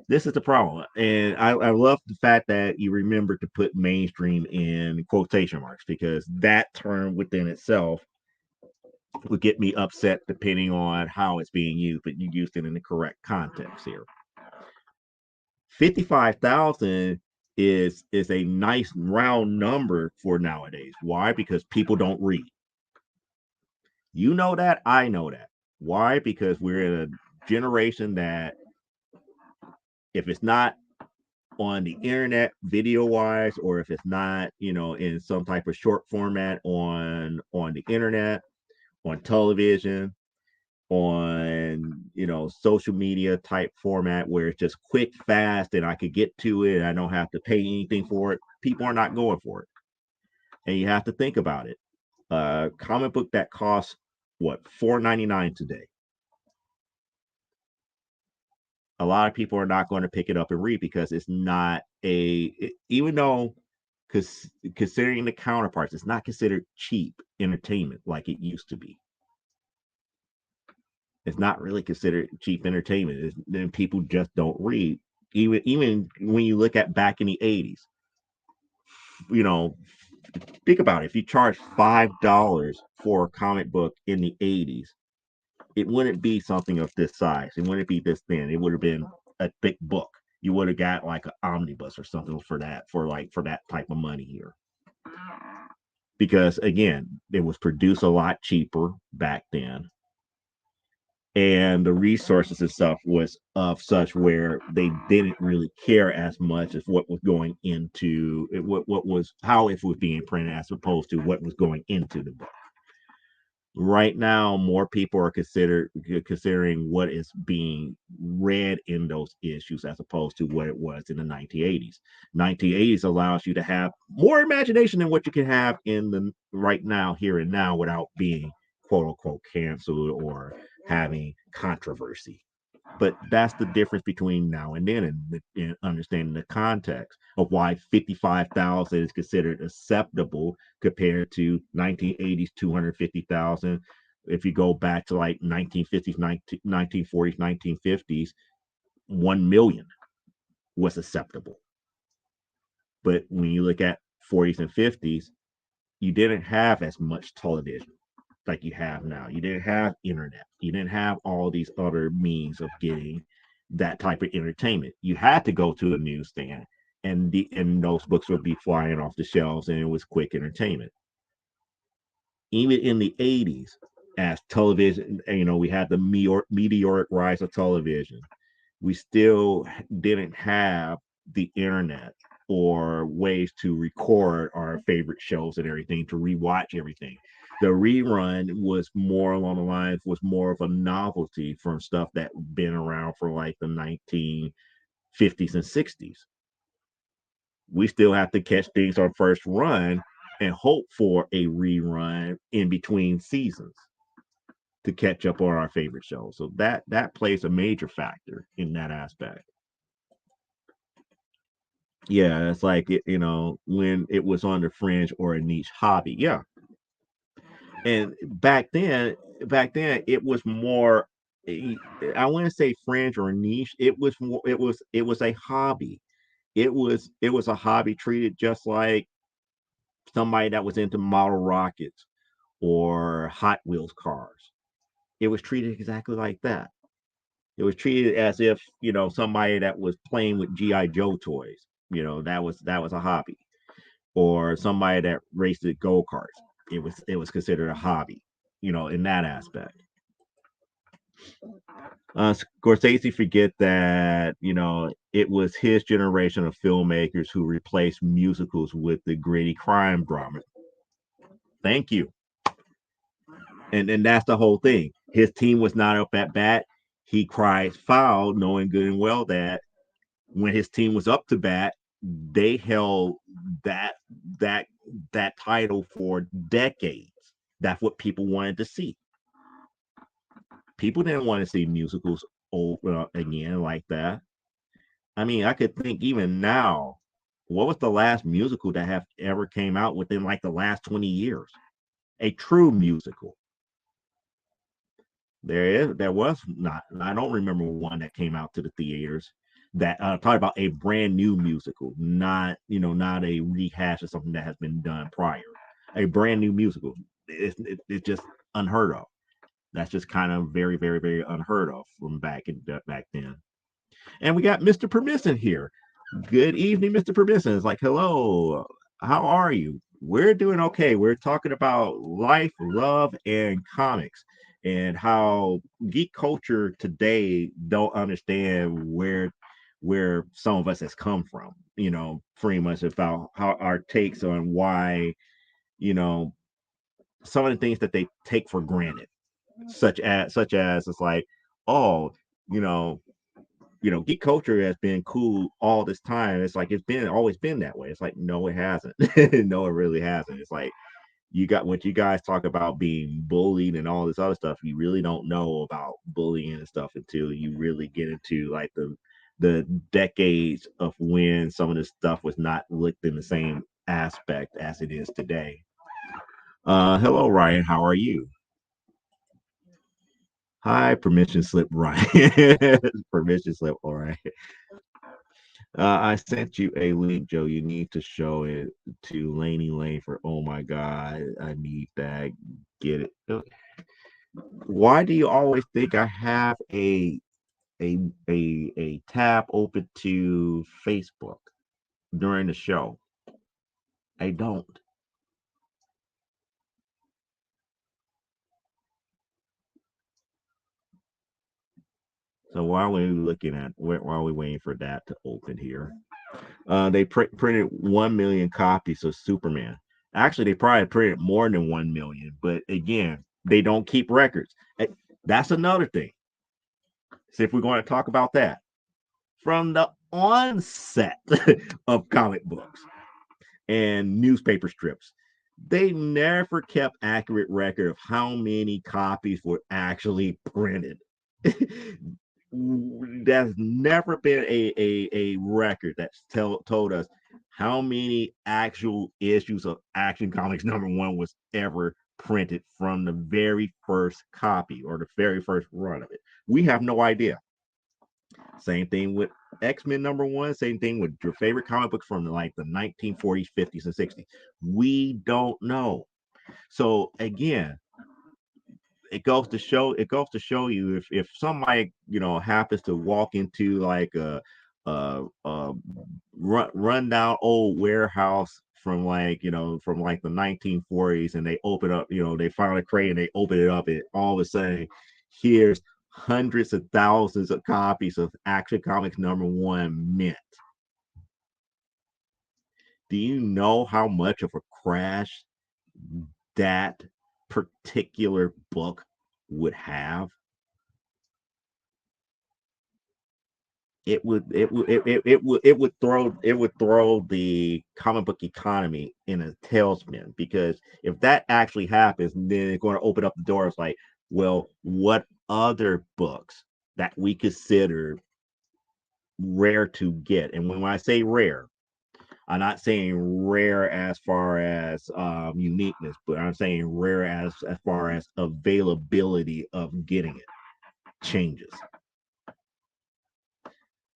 This is the problem. And I love the fact that you remember to put mainstream in quotation marks because that term within itself would get me upset depending on how it's being used, but you used it in the correct context here. 55,000 is a nice round number for nowadays. Why? Because people don't read. You know that, I know that. Why? Because we're in a generation that if it's not on the internet video wise or if it's not in some type of short format on the internet, on television, on social media type format where it's just quick, fast, and I could get to it, I don't have to pay anything for it, people are not going for it. And you have to think about it. Comic book that costs what, $4.99 today, a lot of people are not going to pick it up and read because it's not even though because considering the counterparts, it's not considered cheap entertainment like it used to be. It's not really considered cheap entertainment. Then people just don't read. Even when you look at back in the 80s, you know, think about it. If you charge $5 for a comic book in the 80s, it wouldn't be something of this size. It wouldn't be this thin. It would have been a thick book. You would have got like an omnibus or something for that type of money here. Because again, it was produced a lot cheaper back then, and the resources and stuff was of such where they didn't really care as much as what was going into it, what was how it was being printed as opposed to what was going into the book. Right now more people are considering what is being read in those issues as opposed to what it was in the 1980s. 1980s allows you to have more imagination than what you can have in the right now, here and now, without being quote unquote canceled or having controversy. But that's the difference between now and then, and understanding the context of why 55,000 is considered acceptable compared to 1980s 250,000. If you go back to like 1950s, 1940s, 1950s, 1 million was acceptable. But when you look at 40s and 50s, you didn't have as much television like you have now. You didn't have internet. You didn't have all these other means of getting that type of entertainment. You had to go to a newsstand, and those books would be flying off the shelves, and it was quick entertainment. Even in the 80s, as television, we had the meteoric rise of television. We still didn't have the internet or ways to record our favorite shows and everything, to rewatch everything. The rerun was more along the lines, was more of a novelty from stuff that been around for like the 1950s and 60s. We still have to catch things on first run and hope for a rerun in between seasons to catch up on our favorite shows. So that plays a major factor in that aspect. Yeah, it's like when it was on the fringe or a niche hobby. Yeah, and back then it was more. I wouldn't say fringe or niche. It was more. It was a hobby. It was a hobby treated just like somebody that was into model rockets or Hot Wheels cars. It was treated exactly like that. It was treated as if somebody that was playing with GI Joe toys. That was a hobby, or somebody that raced at go karts. It was considered a hobby. In that aspect. Scorsese forget that it was his generation of filmmakers who replaced musicals with the gritty crime drama. Thank you. And that's the whole thing. His team was not up at bat. He cries foul, knowing good and well that when his team was up to bat, they held that that that title for decades. That's what people wanted to see. People didn't want to see musicals over again like that. I mean, I could think even now, what was the last musical that have ever came out within like the last 20 years? A true musical. There was not. I don't remember one that came out to the theaters that talking about a brand new musical, not not a rehash of something that has been done prior. A brand new musical. It's just unheard of. That's just kind of very, very, very unheard of from back then. And we got Mr. Permission here. Good evening, Mr. Permission. It's like, hello, how are you? We're doing okay. We're talking about life, love, and comics, and how geek culture today don't understand where some of us has come from. Pretty much about how our takes on why you know some of the things that they take for granted, such as it's like, oh, you know, geek culture has been cool all this time. It's like it's been always been that way. It's like, no, it hasn't. No, it really hasn't. It's like you got what you guys talk about being bullied and all this other stuff. You really don't know about bullying and stuff until you really get into like the decades of when some of this stuff was not looked in the same aspect as it is today. Hello, Ryan. How are you? Hi, permission slip, Ryan. Permission slip. All right. I sent you a link, Joe. You need to show it to Laney Lane for. Oh my God, I need that. Get it. Why do you always think I have a tab open to Facebook during the show? I don't. So while we're looking at while we're waiting for that to open here, they printed 1 million copies of Superman. Actually, they probably printed more than 1 million, but again, they don't keep records. That's another thing. See if we're going to talk about that. From the onset of comic books and newspaper strips, they never kept accurate record of how many copies were actually printed. There's never been a record that's told us how many actual issues of Action Comics #1 was ever printed from the very first copy or the very first run of it. We have no idea. Same thing with X-Men #1. Same thing with your favorite comic books from like the 1940s, 50s, and 60s. We don't know. So again, it goes to show you if somebody happens to walk into like a run down old warehouse from like the 1940s, and they open up, they find a crate and they open it up, and all of a sudden here's hundreds of thousands of copies of Action Comics #1 mint. Do you know how much of a crash that particular book would have? It would throw the comic book economy in a tailspin, because if that actually happens, then it's going to open up the doors like, well, what other books that we consider rare to get? And when I say rare, I'm not saying rare as far as uniqueness, but I'm saying rare as far as availability of getting it changes.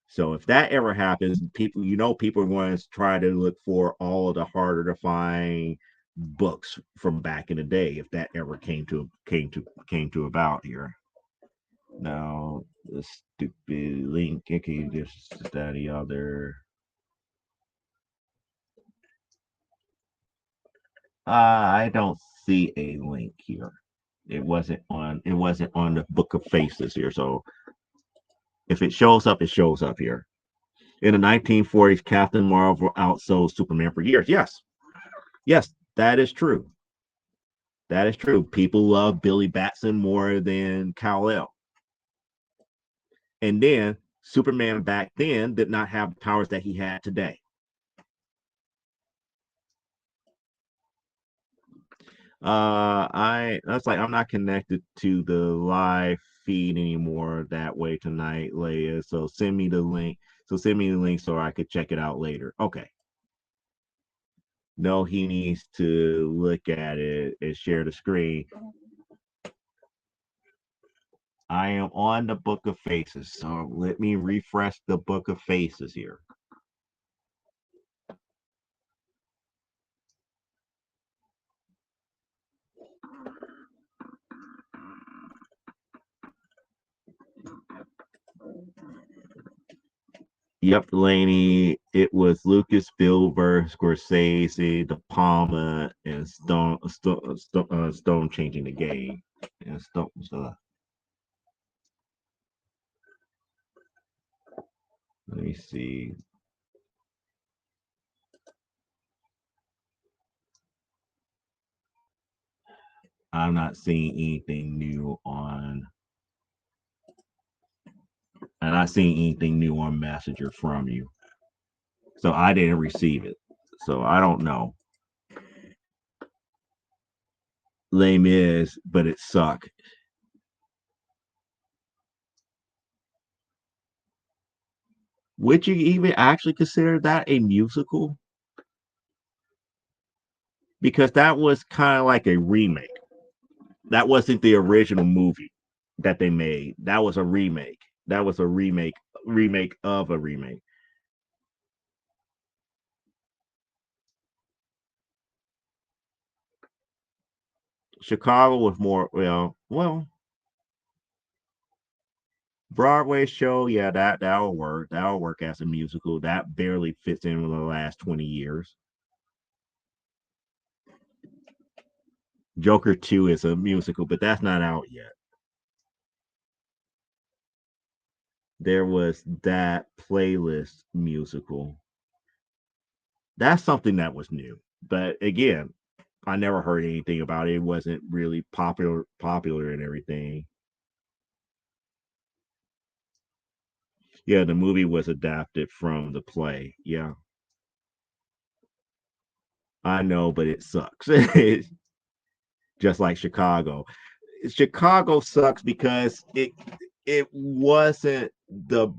So if that ever happens, people are going to try to look for all of the harder to find books from back in the day, if that ever came to about here. Now the stupid link, okay, this, that, the other. I don't see a link here. It wasn't on the Book of Faces here. So if it shows up, it shows up here. In the 1940s, Captain Marvel outsold Superman for years. Yes, yes, that is true. That is true. People love Billy Batson more than Kal-El. And then Superman back then did not have the powers that he had today. I that's like I'm not connected to the live feed anymore that way tonight, Leia. So send me the link. So send me the link so I could check it out later. Okay. No, he needs to look at it and share the screen. I am on the Book of Faces, so let me refresh the Book of Faces here. Yep, Laney. It was Lucas, Spielberg, Scorsese, De Palma, and Stone changing the game. And Stone. Let me see. I'm not seeing anything new on. I'm not seeing anything new on Messenger from you. So I didn't receive it. So I don't know. Lame is, but it sucked. Would you even actually consider that a musical? Because that was kind of like a remake. That wasn't the original movie that they made. That was a remake. That was a remake of a remake. Chicago was more Broadway show, yeah, that'll work. That'll work as a musical. That barely fits in with the last 20 years. Joker 2 is a musical, but that's not out yet. There was that playlist musical. That's something that was new. But again, I never heard anything about it. It wasn't really popular and everything. Yeah, the movie was adapted from the play. Yeah, I know, but it sucks. Just like Chicago. Chicago sucks because it wasn't the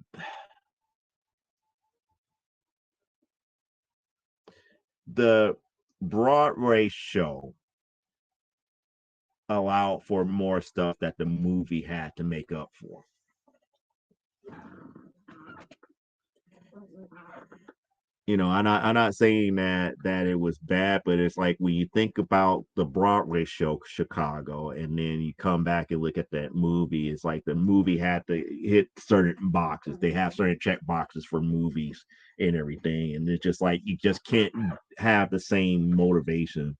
Broadway show allowed for more stuff that the movie had to make up for. I'm not saying that it was bad, but it's like when you think about the Broadway show Chicago, and then you come back and look at that movie, it's like the movie had to hit certain boxes. They have certain check boxes for movies and everything, and it's just like you just can't have the same motivation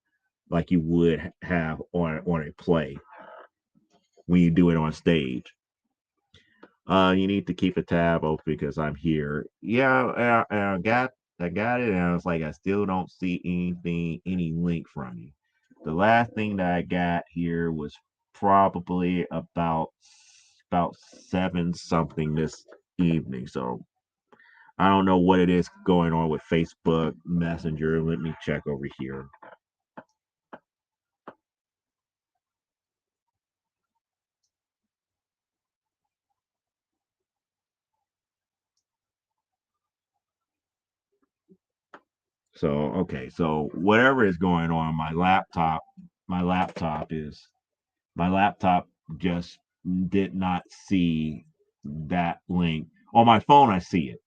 like you would have on a play when you do it on stage. You need to keep a tab open because I'm here. Yeah, I got it, and I was like, I still don't see any link from you. The last thing that I got here was probably about seven something this evening. So I don't know what it is going on with Facebook Messenger. Let me check over here. So okay, so whatever is going on, my laptop is my laptop just did not see that link. On my phone, I see it.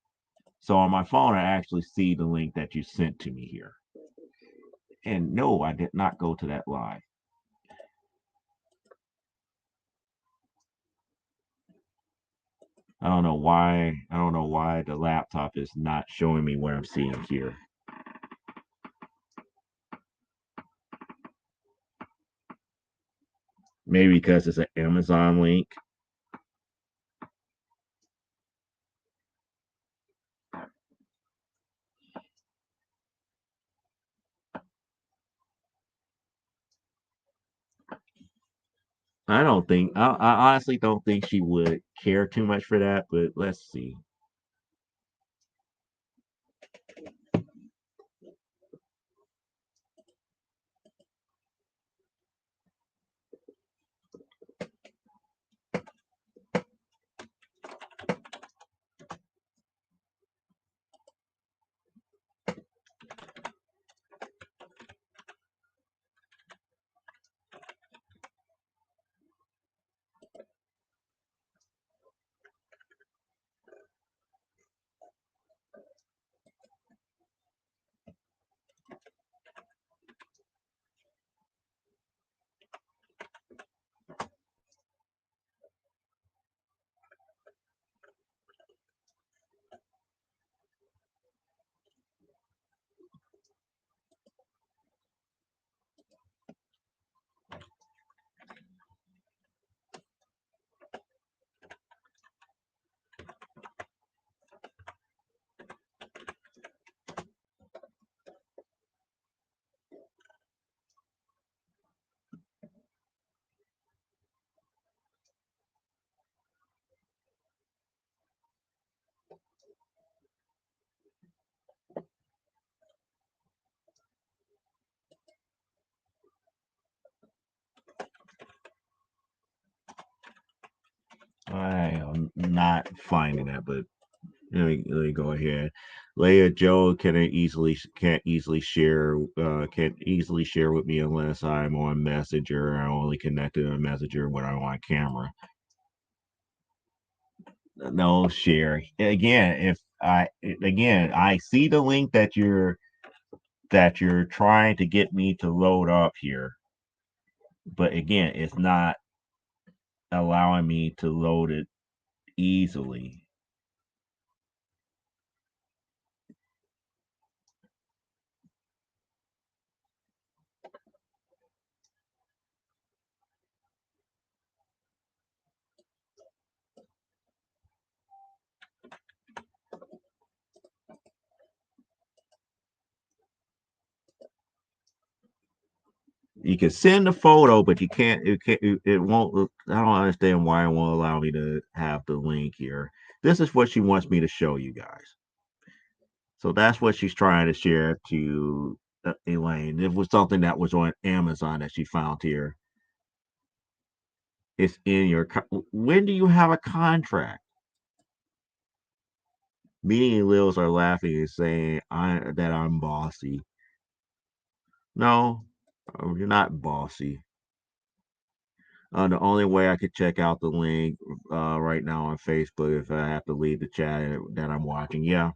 So on my phone, I actually see the link that you sent to me here. And no, I did not go to that live. I don't know why. I don't know why the laptop is not showing me what I'm seeing here. Maybe because it's an Amazon link. I honestly don't think she would care too much for that, but let's see. I am not finding that, but let me go ahead. Leia Joe can't easily share with me unless I'm on Messenger. I only connected on Messenger when I'm on camera. No share. Again, if I see the link that you're trying to get me to load up here, but again, it's not allowing me to load it easily. You can send a photo, but you can't. It won't. I don't understand why it won't allow me to have the link here. This is what she wants me to show you guys. So that's what she's trying to share to Elaine. It was something that was on Amazon that she found here. It's in your. When do you have a contract? Me and Lils are laughing and saying that I'm bossy. No, you're not bossy. The only way I could check out the link right now on Facebook if I have to leave the chat that I'm watching. Yeah.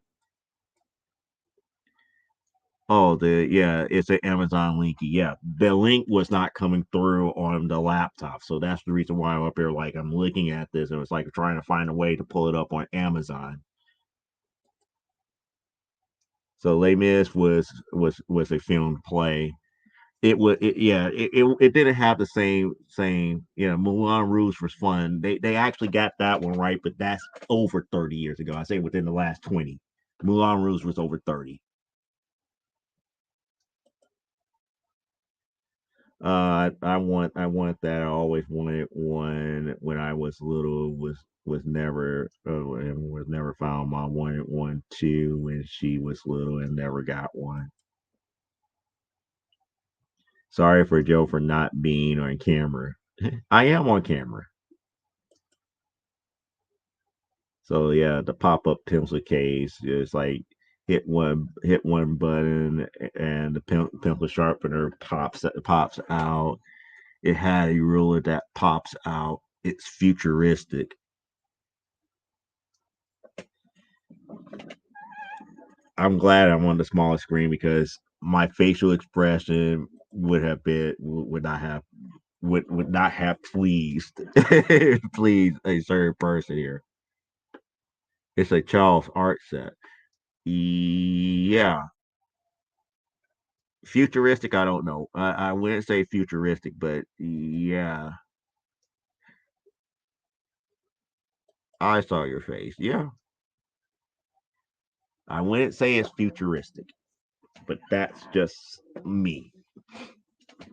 Oh, it's an Amazon link. Yeah, the link was not coming through on the laptop, so that's the reason why I'm up here. Like I'm looking at this, and it's like trying to find a way to pull it up on Amazon. So Les Mis was a filmed play. It didn't have the same. Moulin Rouge was fun. They actually got that one right, but that's over 30 years ago. I say within the last 20. Moulin Rouge was over 30. I want that. I always wanted one when I was little. Was never and was never found. Mom wanted one too when she was little and never got one. Sorry for Joe for not being on camera. I am on camera. So yeah, the pop up pencil case is like hit one button and the pencil sharpener pops out. It had a ruler that pops out. It's futuristic. I'm glad I'm on the smaller screen because my facial expression would not have pleased pleased a certain person here. It's a Charles art set. Yeah, futuristic. I don't know. I wouldn't say futuristic, but yeah, I saw your face. Yeah, I wouldn't say it's futuristic, but that's just me.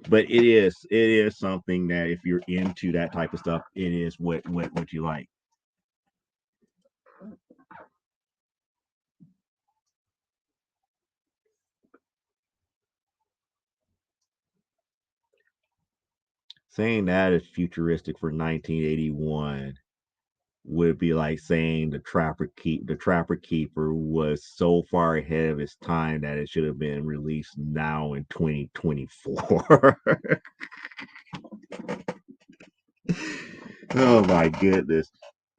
But it is something that if you're into that type of stuff, it is what you like. Saying that is futuristic for 1981 would be like saying the Trapper Keeper was so far ahead of its time that it should have been released now in 2024. Oh my goodness.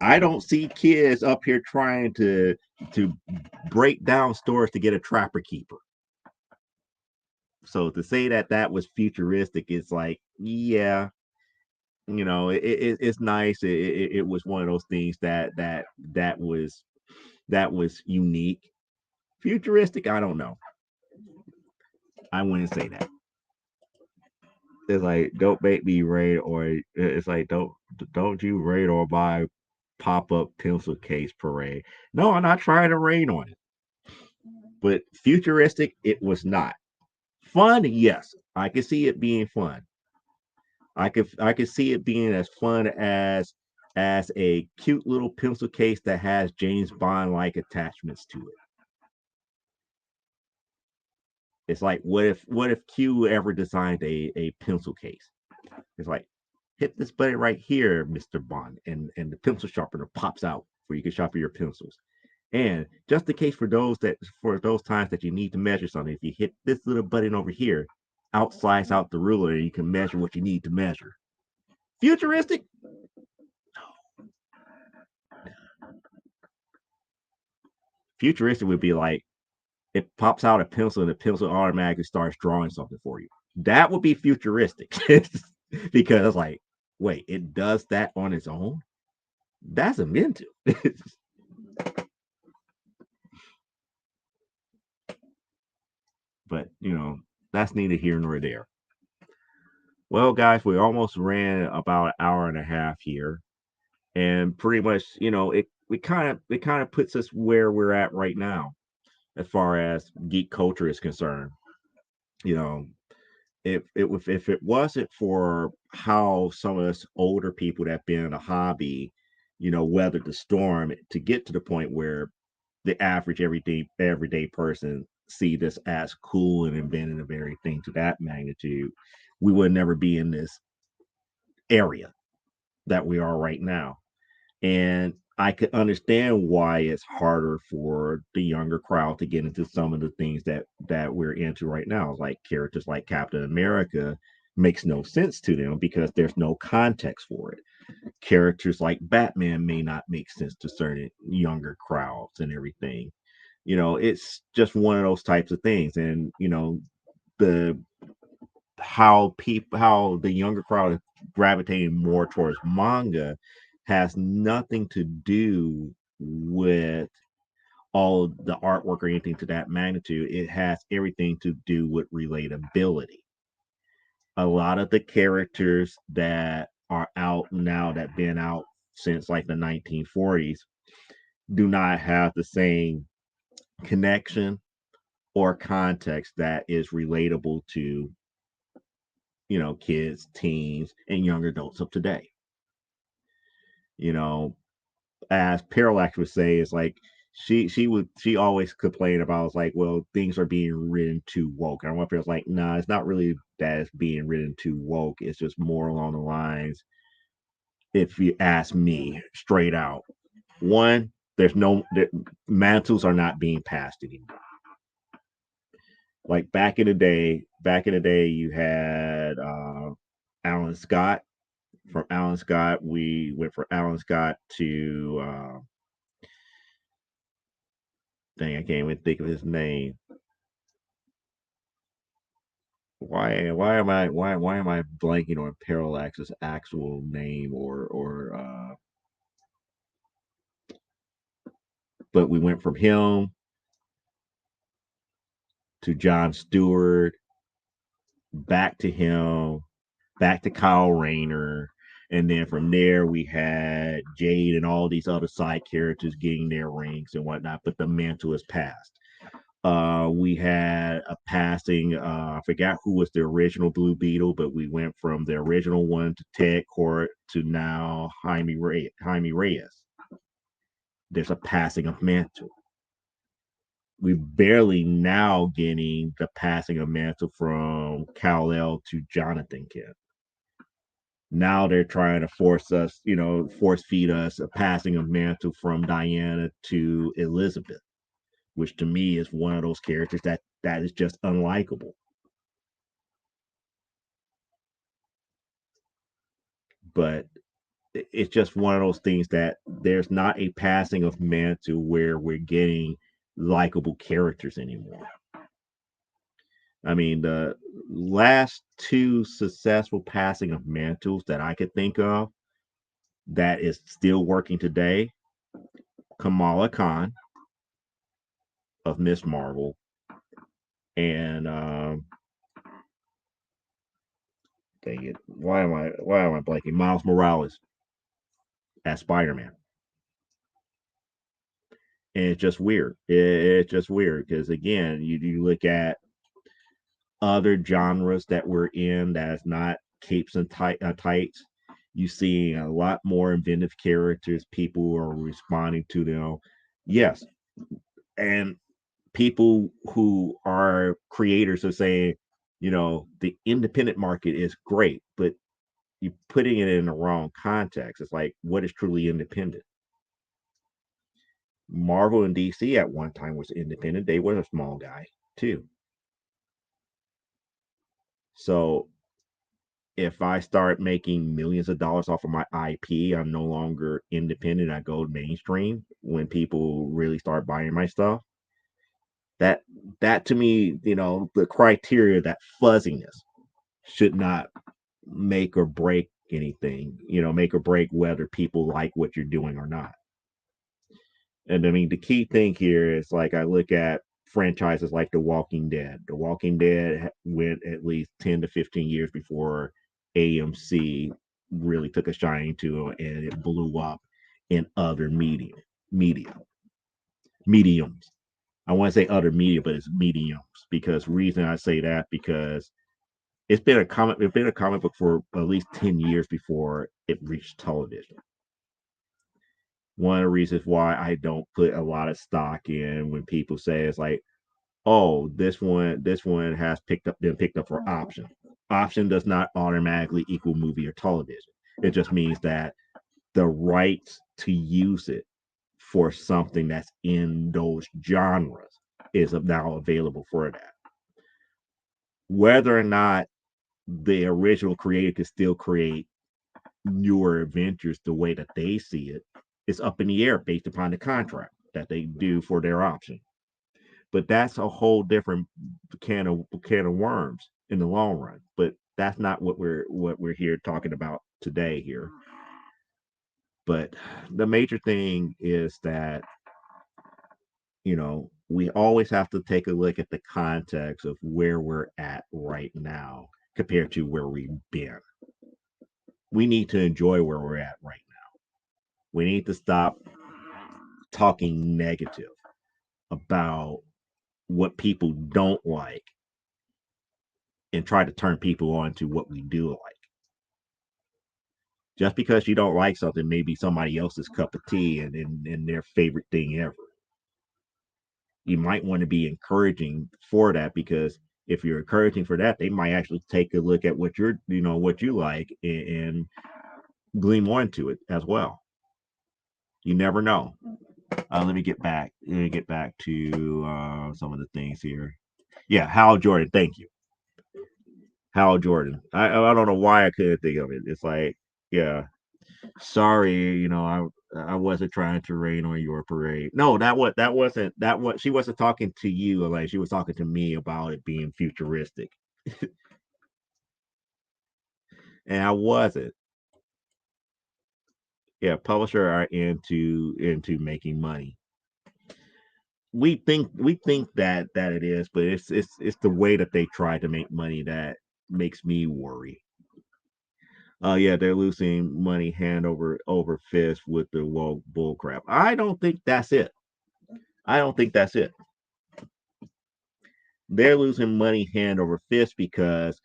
I don't see kids up here trying to break down stores to get a Trapper Keeper. So to say that that was futuristic, it's like, yeah, it's nice. It was one of those things that was unique. Futuristic, I don't know. I wouldn't say that. It's like don't make me raid or it's like don't you raid or buy pop up pencil case parade. No, I'm not trying to rain on it. But futuristic, it was not. Fun, yes. I can see it being fun. I could see it being as fun as a cute little pencil case that has James Bond like attachments to it. It's like what if Q ever designed a pencil case? It's like hit this button right here, Mr. Bond, and the pencil sharpener pops out where you can sharpen your pencils. And just in case for those times that you need to measure something, if you hit this little button over here, out slides out the ruler, and you can measure what you need to measure. Futuristic? Futuristic would be like it pops out a pencil and the pencil automatically starts drawing something for you. That would be futuristic. Because like, wait, it does that on its own? That's a mental. But that's neither here nor there. Well, guys, we almost ran about an hour and a half here, and pretty much, it kind of puts us where we're at right now as far as geek culture is concerned. You know, if it wasn't for how some of us older people that been in a hobby, weathered the storm to get to the point where the average everyday person see this as cool and inventive everything to that magnitude, we would never be in this area that we are right now. And I could understand why it's harder for the younger crowd to get into some of the things that we're into right now. Like characters like Captain America makes no sense to them because there's no context for it. Characters like Batman may not make sense to certain younger crowds and everything. It's just one of those types of things. And the how the younger crowd is gravitating more towards manga has nothing to do with all the artwork or anything to that magnitude. It has everything to do with relatability. A lot of the characters that are out now that been out since like the 1940s do not have the same connection or context that is relatable to kids, teens, and young adults of today. You know, as Parallax would say, it's like she always complained about it's like, well, things are being written too woke. And I wonder if it's like, nah, it's not really that it's being written too woke. It's just more along the lines, if you ask me straight out. One, there's no mantles are not being passed anymore. Like back in the day, you had Alan Scott. From Alan Scott, we went from Alan Scott to dang, I can't even think of his name. Why am I blanking on Parallax's actual name or but we went from him to John Stewart, back to him, back to Kyle Rayner, and then from there we had Jade and all these other side characters getting their rings and whatnot, but the mantle is passed. We had a passing. I forgot who was the original Blue Beetle, but we went from the original one to Ted Court to now Jaime Reyes. There's a passing of mantle. We barely now getting the passing of mantle from Kal-El to Jonathan Kent. Now they're trying to force feed us a passing of mantle from Diana to Elizabeth, which to me is one of those characters that is just unlikable. But it's just one of those things that there's not a passing of mantle where we're getting likable characters anymore. I mean, the last two successful passing of mantles that I could think of that is still working today, Kamala Khan of Miss Marvel and dang it, why am I blanking? Miles Morales as Spider-Man. And it's just weird. It's just weird because again, you look at other genres that we're in that's not capes and tights. You see a lot more inventive characters. People are responding to them. Yes, and people who are creators are saying, the independent market is great, but you're putting it in the wrong context. It's like, what is truly independent? Marvel and DC at one time was independent. They were a small guy too. So if I start making millions of dollars off of my IP, I'm no longer independent. I go mainstream when people really start buying my stuff. That that to me, the criteria, that fuzziness should not make or break anything, make or break whether people like what you're doing or not. And I mean, the key thing here is like I look at franchises like The Walking Dead. The Walking Dead went at least 10 to 15 years before AMC really took a shine to it, and it blew up in other media, mediums. I want to say other media, but it's mediums because reason I say that because it's been a comic book for at least 10 years before it reached television. One of the reasons why I don't put a lot of stock in when people say it's like, oh, this one has been picked up for option. Option does not automatically equal movie or television. It just means that the rights to use it for something that's in those genres is now available for that. Whether or not the original creator can still create newer adventures the way that they see it is up in the air based upon the contract that they do for their option. But that's a whole different can of worms in the long run. But that's not what we're here talking about today here. But the major thing is that we always have to take a look at the context of where we're at right now compared to where we've been. We need to enjoy where we're at right now. We need to stop talking negative about what people don't like and try to turn people on to what we do like. Just because you don't like something may be somebody else's cup of tea and their favorite thing ever. You might want to be encouraging for that because if you're encouraging for that, they might actually take a look at what you like and gleam onto it as well. You never know. Let me get back. Let me get back to some of the things here. Yeah, Hal Jordan. Thank you, Hal Jordan. I don't know why I couldn't think of it. It's like, yeah, sorry, I wasn't trying to rain on your parade. No, that wasn't that what she wasn't talking to you. Like she was talking to me about it being futuristic, and I wasn't. Yeah, publisher are into making money. We think that it is, but it's the way that they try to make money that makes me worry. Yeah, they're losing money hand over fist with the woke bull crap. I don't think that's it. I don't think that's it. They're losing money hand over fist because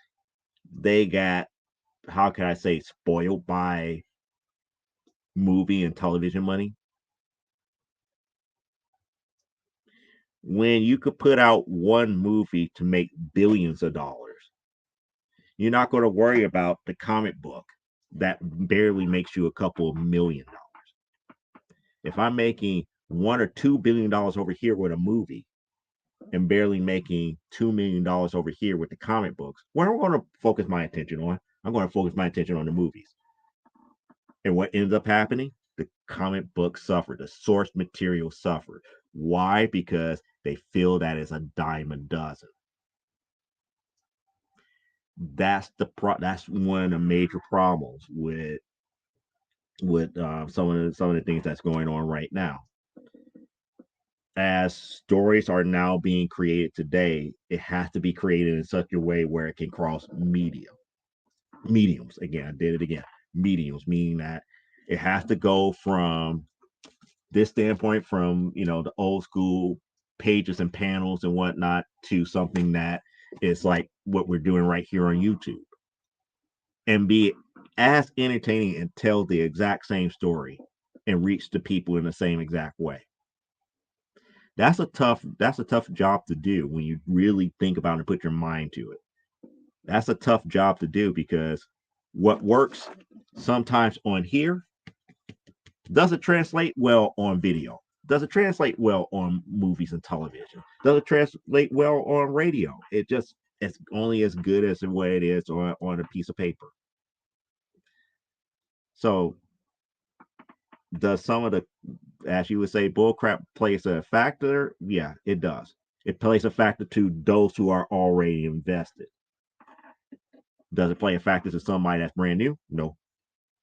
they got, how can I say, spoiled by movie and television money. When you could put out one movie to make billions of dollars, you're not going to worry about the comic book that barely makes you a couple of $1 million. If I'm making $1 or $2 billion over here with a movie and barely making $2 million over here with the comic books, what am I going to focus my attention on? I'm going to focus my attention on the movies. And what ends up happening? The comic books suffer. The source material suffer. Why? Because they feel that is a dime a dozen. That's one of the major problems with some of the things that's going on right now. As stories are now being created today, it has to be created in such a way where it can cross mediums. Again, I did it again. Mediums, meaning that it has to go from this standpoint, from the old school pages and panels and whatnot, to something that is like what we're doing right here on YouTube, and be as entertaining and tell the exact same story and reach the people in the same exact way. That's a tough job to do when you really think about it and put your mind to it. That's a tough job to do because What works sometimes on here doesn't translate well on video, doesn't translate well on movies and television, doesn't translate well on radio. It's only as good as the way it is on a piece of paper. So does some of the, as you would say, bullcrap plays a factor? Yeah, it does. It plays a factor to those who are already invested. Does it play a factor to somebody that's brand new? No.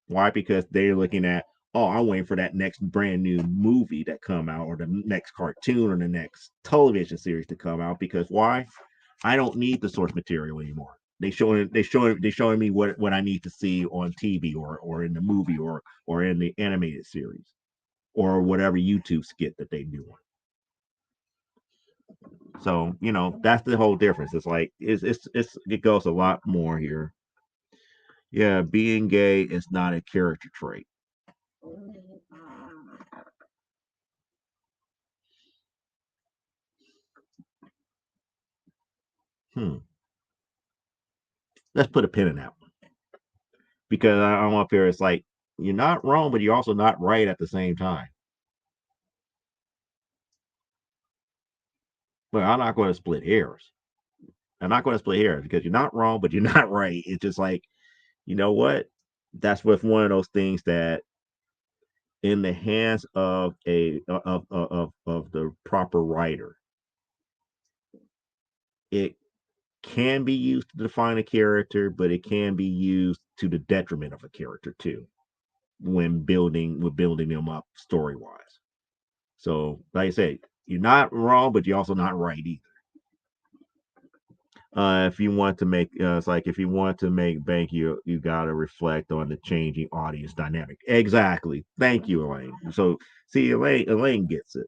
Why? Because they're looking at, oh, I'm waiting for that next brand new movie that come out, or the next cartoon, or the next television series to come out. Because why? I don't need the source material anymore. They showing me what I need to see on TV, or in the movie, or in the animated series, or whatever YouTube skit that they do. So that's the whole difference. It's like it goes a lot more here. Yeah, being gay is not a character trait. Hmm. Let's put a pin in that one, because I'm up here. It's like you're not wrong, but you're also not right at the same time. But I'm not going to split hairs. I'm not going to split hairs because you're not wrong, but you're not right. It's just like, you know what? That's with one of those things that, in the hands of the proper writer, it can be used to define a character, but it can be used to the detriment of a character too, when building them up story wise. So, like I said, you're not wrong, but you're also not right either. If you want to make, it's like, if you want to make bank, you got to reflect on the changing audience dynamic. Exactly. Thank you, Elaine. So, see, Elaine gets it.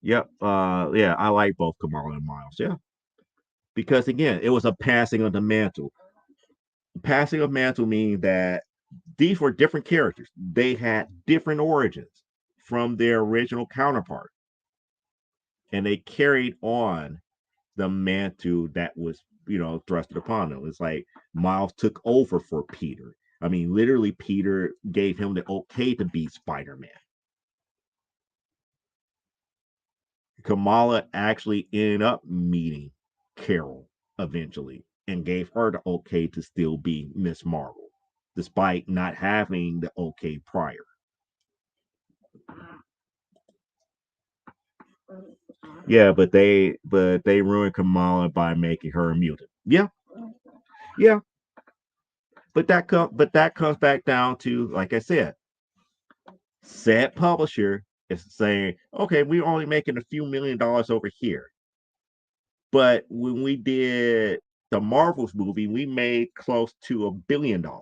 Yep. Yeah, I like both Kamala and Miles. Yeah, because again, it was a passing of the mantle. Passing of mantle means that these were different characters. They had different origins from their original counterpart, and they carried on the mantle that was, thrusted upon them. It's like Miles took over for Peter. I mean, literally, Peter gave him the okay to be Spider-Man. Kamala actually ended up meeting Carol eventually and gave her the okay to still be Miss Marvel, despite not having the okay prior. Yeah, but they ruined Kamala by making her a mutant. Yeah, yeah. But that comes back down to, like I said, said publisher is saying, okay, we're only making a few $1 million over here. But when we did the Marvels movie, we made close to $1 billion. 2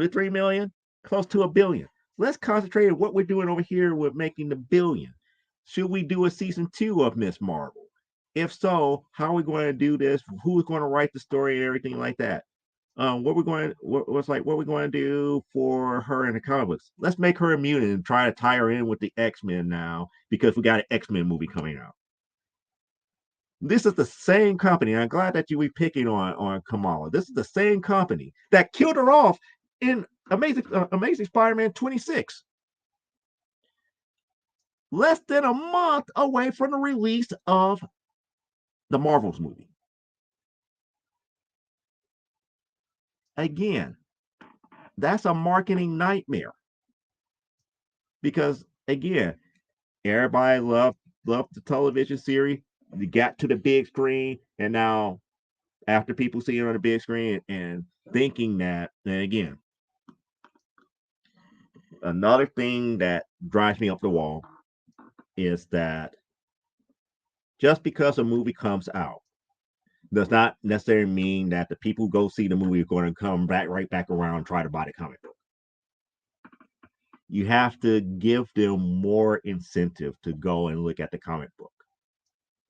to 3 million, close to $1 billion. Let's concentrate on what we're doing over here with making the billion. Should we do a season 2 of Miss Marvel? If so, how are we going to do this? Who's going to write the story and everything like that? What we're going to do for her in the comic books? Let's make her a mutant and try to tie her in with the X-Men now, because we got an X-Men movie coming out. This is the same company. I'm glad that you were picking on Kamala. This is the same company that killed her off in Amazing Spider-Man 26, less than a month away from the release of the Marvels movie. Again, that's a marketing nightmare, because again, everybody loved the television series. You got to the big screen, and now, after people see it on the big screen and thinking that, and again, another thing that drives me up the wall is that just because a movie comes out does not necessarily mean that the people who go see the movie are going to come back right back around and try to buy the comic book. You have to give them more incentive to go and look at the comic book,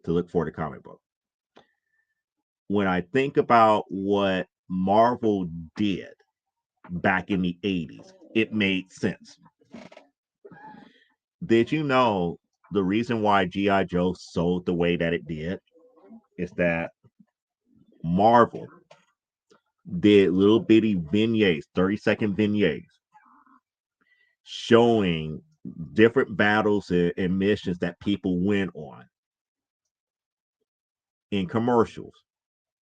to look for the comic book. When I think about what Marvel did back in the 80s, it made sense. Did you know the reason why G.I. Joe sold the way that it did is that Marvel did little bitty vignettes, 30-second vignettes, showing different battles and missions that people went on in commercials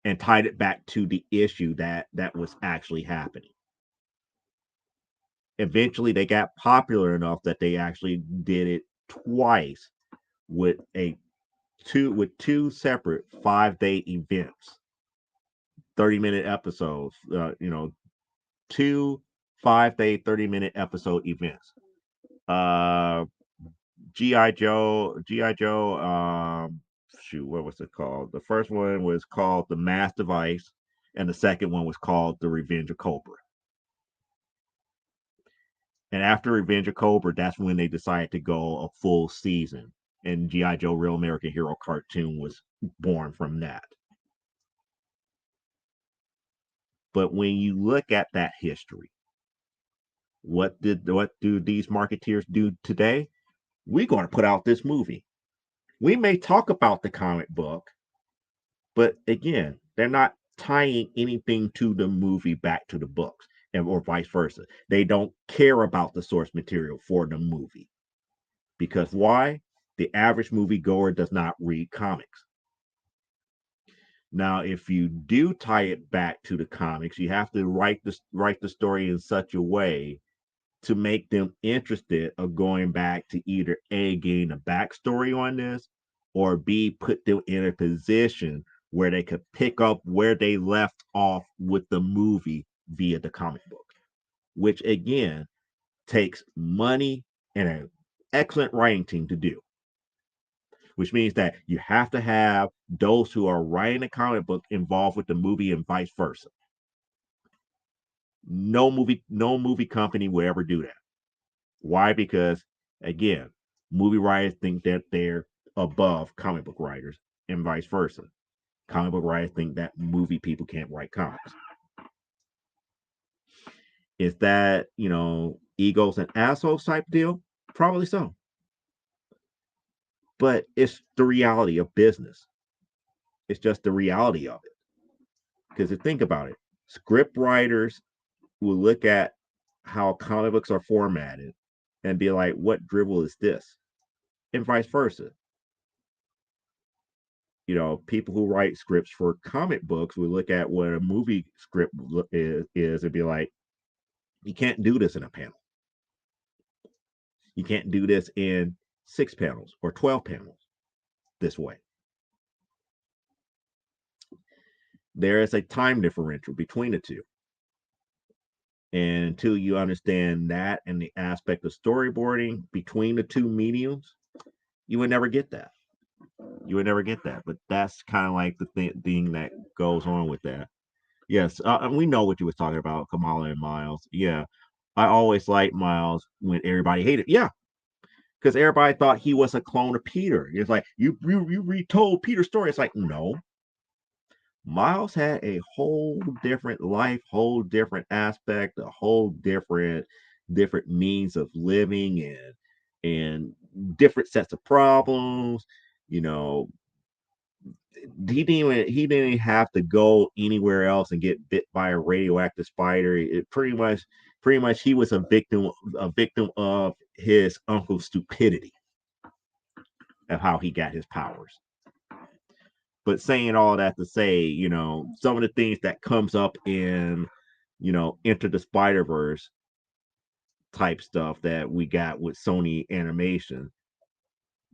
and tied it back to the issue that was actually happening. Eventually they got popular enough that they actually did it twice with two separate 5-day events, 30-minute episodes, two 5-day 30-minute episode events. GI Joe, shoot, what was it called? The first one was called The Mass Device, and the second one was called The Revenge of Cobra. And after Revenge of Cobra, that's when they decided to go a full season. And G.I. Joe Real American Hero cartoon was born from that. But when you look at that history, what do these marketeers do today? We're going to put out this movie. We may talk about the comic book, but again, they're not tying anything to the movie back to the books, or vice versa. They don't care about the source material for the movie. Because why? The average moviegoer does not read comics. Now, if you do tie it back to the comics, you have to write the story in such a way to make them interested of going back to either A, gain a backstory on this, or B, put them in a position where they could pick up where they left off with the movie via the comic book, which again takes money and an excellent writing team to do. Which means that you have to have those who are writing the comic book involved with the movie and vice versa. No movie company will ever do that. Why? Because again, movie writers think that they're above comic book writers and vice versa. Comic book writers think that movie people can't write comics. Is that, egos and assholes type deal? Probably so. But it's the reality of business. It's just the reality of it. Because if you think about it, script writers will look at how comic books are formatted and be like, what dribble is this? And vice versa. People who write scripts for comic books will look at what a movie script is and be like, you can't do this in a panel. You can't do this in 6 panels or 12 panels this way. There is a time differential between the two. And until you understand that and the aspect of storyboarding between the two mediums, you would never get that. But that's kind of like the thing that goes on with that. Yes, and we know what you was talking about, Kamala and Miles. Yeah, I always liked Miles when everybody hated. Yeah, because everybody thought he was a clone of Peter. It's like you retold Peter's story. It's like, no, Miles had a whole different life, whole different aspect, a whole different means of living and different sets of problems. You know, he didn't have to go anywhere else and get bit by a radioactive spider. It pretty much he was a victim of his uncle's stupidity of how he got his powers. But saying all that to say, some of the things that comes up in, Enter the Spider-Verse type stuff that we got with Sony Animation,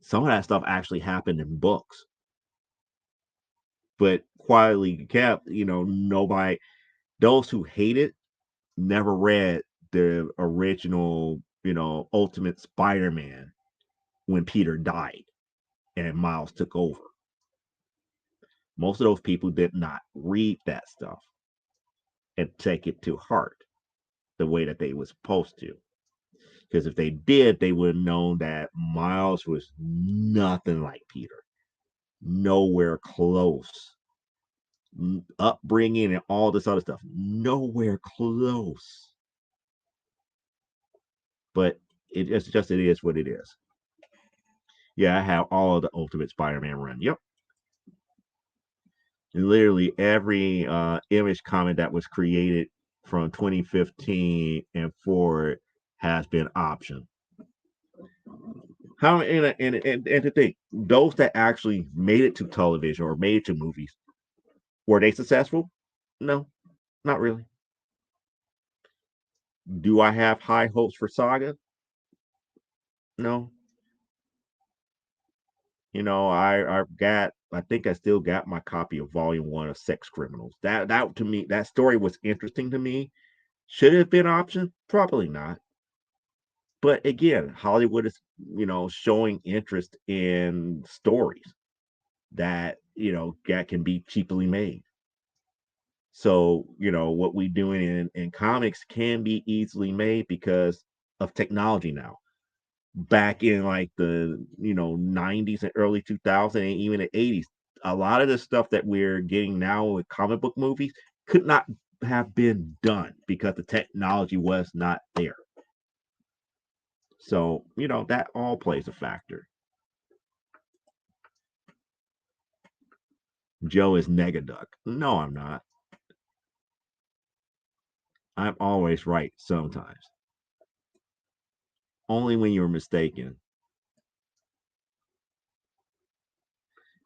some of that stuff actually happened in books. But quietly kept, nobody, those who hate it never read the original, Ultimate Spider-Man when Peter died and Miles took over. Most of those people did not read that stuff and take it to heart the way that they were supposed to. Because if they did, they would have known that Miles was nothing like Peter. Nowhere close. Upbringing and all this other stuff. Nowhere close. But it is what it is. Yeah, I have all of the Ultimate Spider-Man run. Yep. Literally every Image comic that was created from 2015 and forward has been optioned. How and to think those that actually made it to television or made it to movies, were they successful? No, not really. Do I have high hopes for Saga? No. I think I still got my copy of Volume One of Sex Criminals. That to me, that story was interesting to me. Should it have been option? Probably not. But again, Hollywood is, showing interest in stories that, that can be cheaply made. So, what we doing in comics can be easily made because of technology now. Back in like the, 90s and early 2000s and even the 80s, a lot of the stuff that we're getting now with comic book movies could not have been done because the technology was not there. So, that all plays a factor. Joe is Negaduck. No, I'm not. I'm always right sometimes. Only when you're mistaken.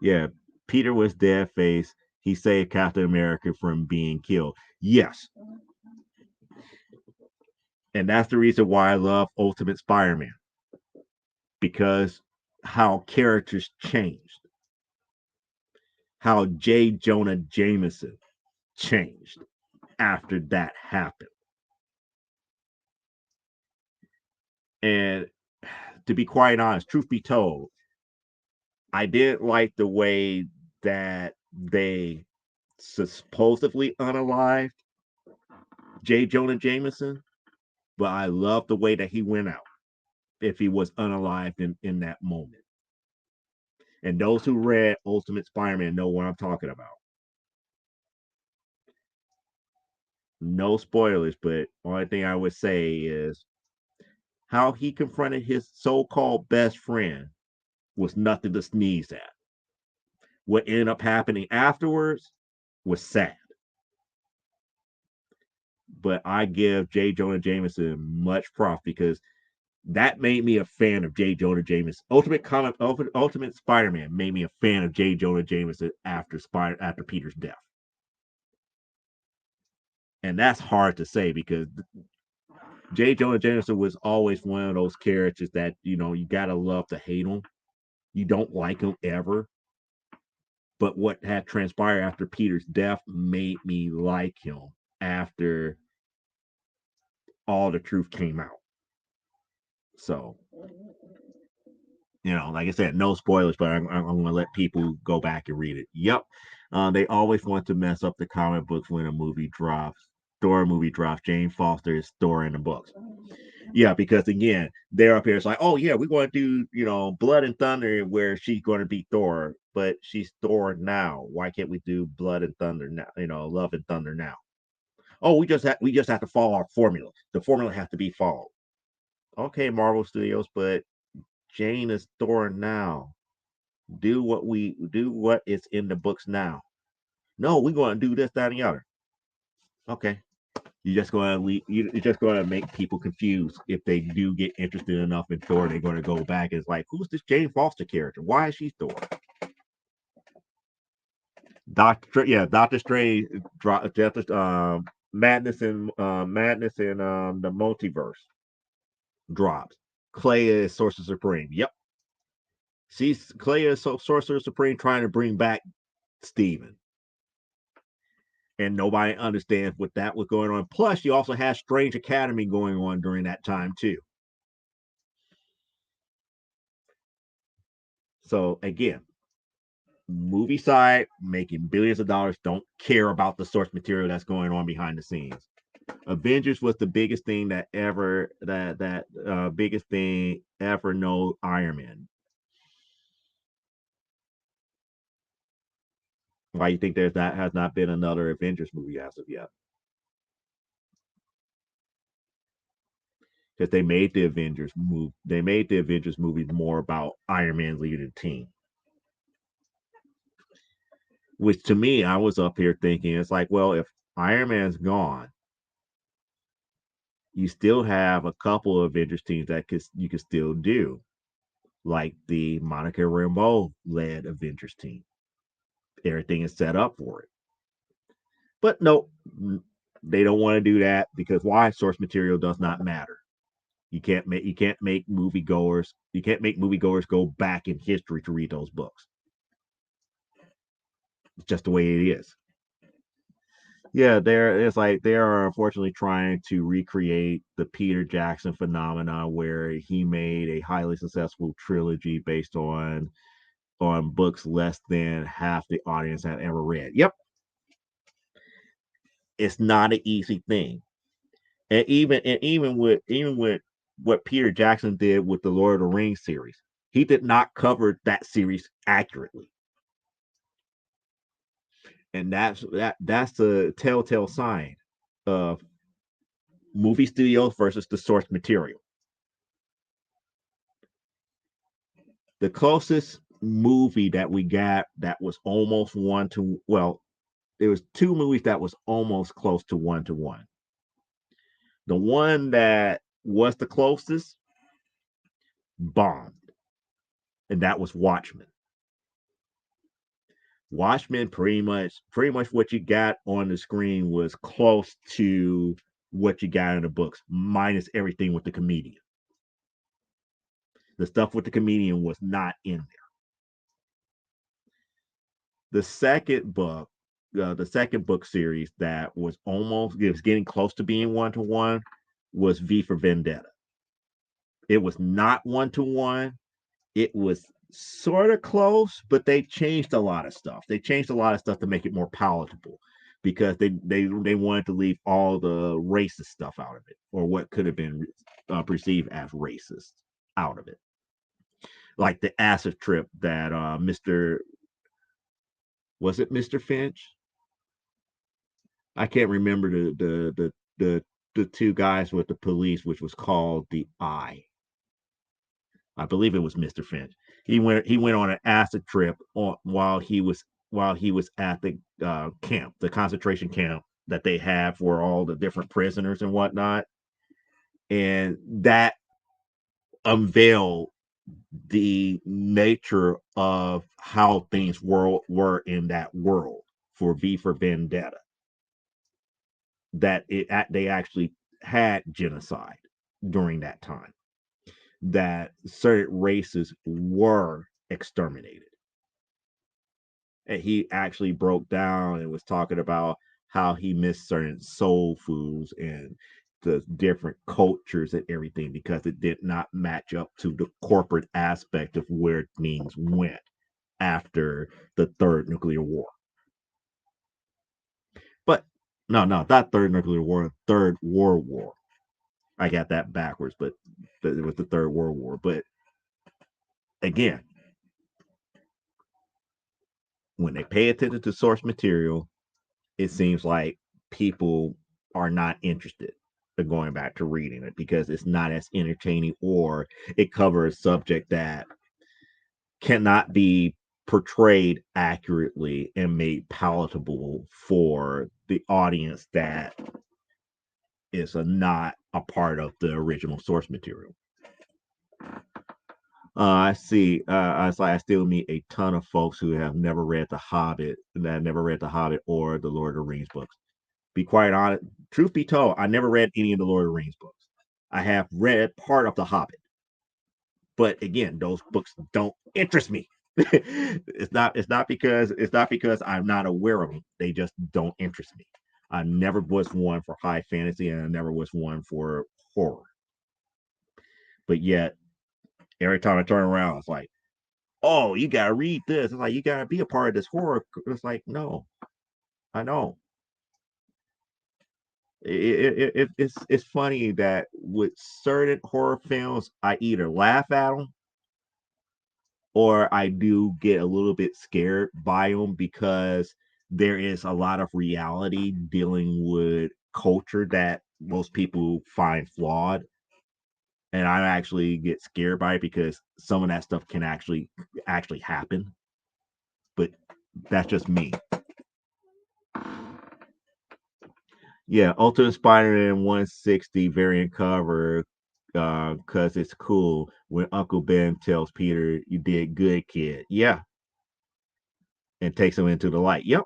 Yeah, Peter was dead face. He saved Captain America from being killed. Yes. And that's the reason why I love Ultimate Spider Man. Because how characters changed. How J. Jonah Jameson changed after that happened. And to be quite honest, truth be told, I didn't like the way that they supposedly unalived J. Jonah Jameson, but I love the way that he went out if he was unalived in that moment. And those who read Ultimate Spider-Man know what I'm talking about. No spoilers, but only thing I would say is how he confronted his so-called best friend was nothing to sneeze at. What ended up happening afterwards was sad. But I give J. Jonah Jameson much props because that made me a fan of J. Jonah Jameson. Ultimate Spider-Man made me a fan of J. Jonah Jameson after Peter's death. And that's hard to say because J. Jonah Jameson was always one of those characters that, you gotta love to hate him. You don't like him ever. But what had transpired after Peter's death made me like him after all the truth came out. So, like I said, no spoilers, but I'm going to let people go back and read it. Yep. They always want to mess up the comic books when a movie drops. Thor movie drops. Jane Foster is Thor in the books. Yeah, because again, they're up here. It's like, oh yeah, we're going to do, Blood and Thunder where she's going to be Thor, but she's Thor now. Why can't we do Blood and Thunder now? Love and Thunder now. Oh, we just have to follow our formula. The formula has to be followed. Okay, Marvel Studios, but Jane is Thor now. Do what is in the books now. No, we're going to do this, that, and the other. Okay, you're just going to make people confused. If they do get interested enough in Thor, they're going to go back and it's like, who's this Jane Foster character? Why is she Thor? Doctor Strange dropped madness in the multiverse drops. Clea is Sorcerer Supreme. Yep, she's Clea is Sorcerer Supreme trying to bring back Steven. And nobody understands what that was going on. Plus, you also had Strange Academy going on during that time too. So again, movie side making billions of dollars, don't care about the source material that's going on behind the scenes. Avengers was the biggest thing that ever that biggest thing ever. No Iron Man. Why you think that has not been another Avengers movie as of yet? Because they made the Avengers move. They made the Avengers movie more about Iron Man leading the team. Which to me, I was up here thinking, it's like, well, if Iron Man's gone, you still have a couple of Avengers teams that you could still do, like the Monica Rambeau led Avengers team. Everything is set up for it. But no, they don't want to do that because why? Source material does not matter. You can't make moviegoers go back in history to read those books. It's just the way it is. Yeah, they are unfortunately trying to recreate the Peter Jackson phenomena where he made a highly successful trilogy based on books less than half the audience had ever read. Yep, it's not an easy thing. And even with what Peter Jackson did with the Lord of the Rings series, he did not cover that series accurately. And that's the telltale sign of movie studios versus the source material. The closest movie that we got that was almost one to well, there was two movies that was almost close to one to one. The one that was the closest bombed, and that was Watchmen. Watchmen pretty much what you got on the screen was close to what you got in the books, minus everything with the comedian. The stuff with the comedian was not in there. The second book series that was almost it was getting close to being one to one was V for Vendetta. It was not one to one. It was sort of close, but they changed a lot of stuff. They changed a lot of stuff to make it more palatable because they wanted to leave all the racist stuff out of it, or what could have been perceived as racist out of it, like the acid trip that Mister was it Mister Finch? I can't remember the two guys with the police, which was called the Eye. I believe it was Mr. Finch. He went on an acid trip while he was at the camp, the concentration camp that they have for all the different prisoners and whatnot, and that unveiled the nature of how things were in that world for V for Vendetta. That they actually had genocide during that time. That certain races were exterminated. And he actually broke down and was talking about how he missed certain soul foods and the different cultures and everything because it did not match up to the corporate aspect of where things went after the third nuclear war. But no, no, not third nuclear war, third world war. I got that backwards, but it was the third world war. But again, when they pay attention to source material, it seems like people are not interested in going back to reading it because it's not as entertaining or it covers a subject that cannot be portrayed accurately and made palatable for the audience that is not a part of the original source material. I see. I still meet a ton of folks who have never read The Hobbit, that never read The Hobbit or the Lord of the Rings books. Be quite honest, truth be told, I never read any of the Lord of the Rings books. I have read part of The Hobbit, but again, those books don't interest me. It's not because I'm not aware of them. They just don't interest me. I never was one for high fantasy, and I never was one for horror. But yet, every time I turn around, it's like, oh, you gotta read this. It's like you gotta be a part of this horror. It's like, no, I know. It's funny that with certain horror films, I either laugh at them or I do get a little bit scared by them because there is a lot of reality dealing with culture that most people find flawed, and I actually get scared by it because some of that stuff can actually happen. But that's just me. Yeah, Ultimate Spider-Man 160 variant cover, because it's cool when Uncle Ben tells Peter, "You did good, kid." Yeah, and takes him into the light. Yep,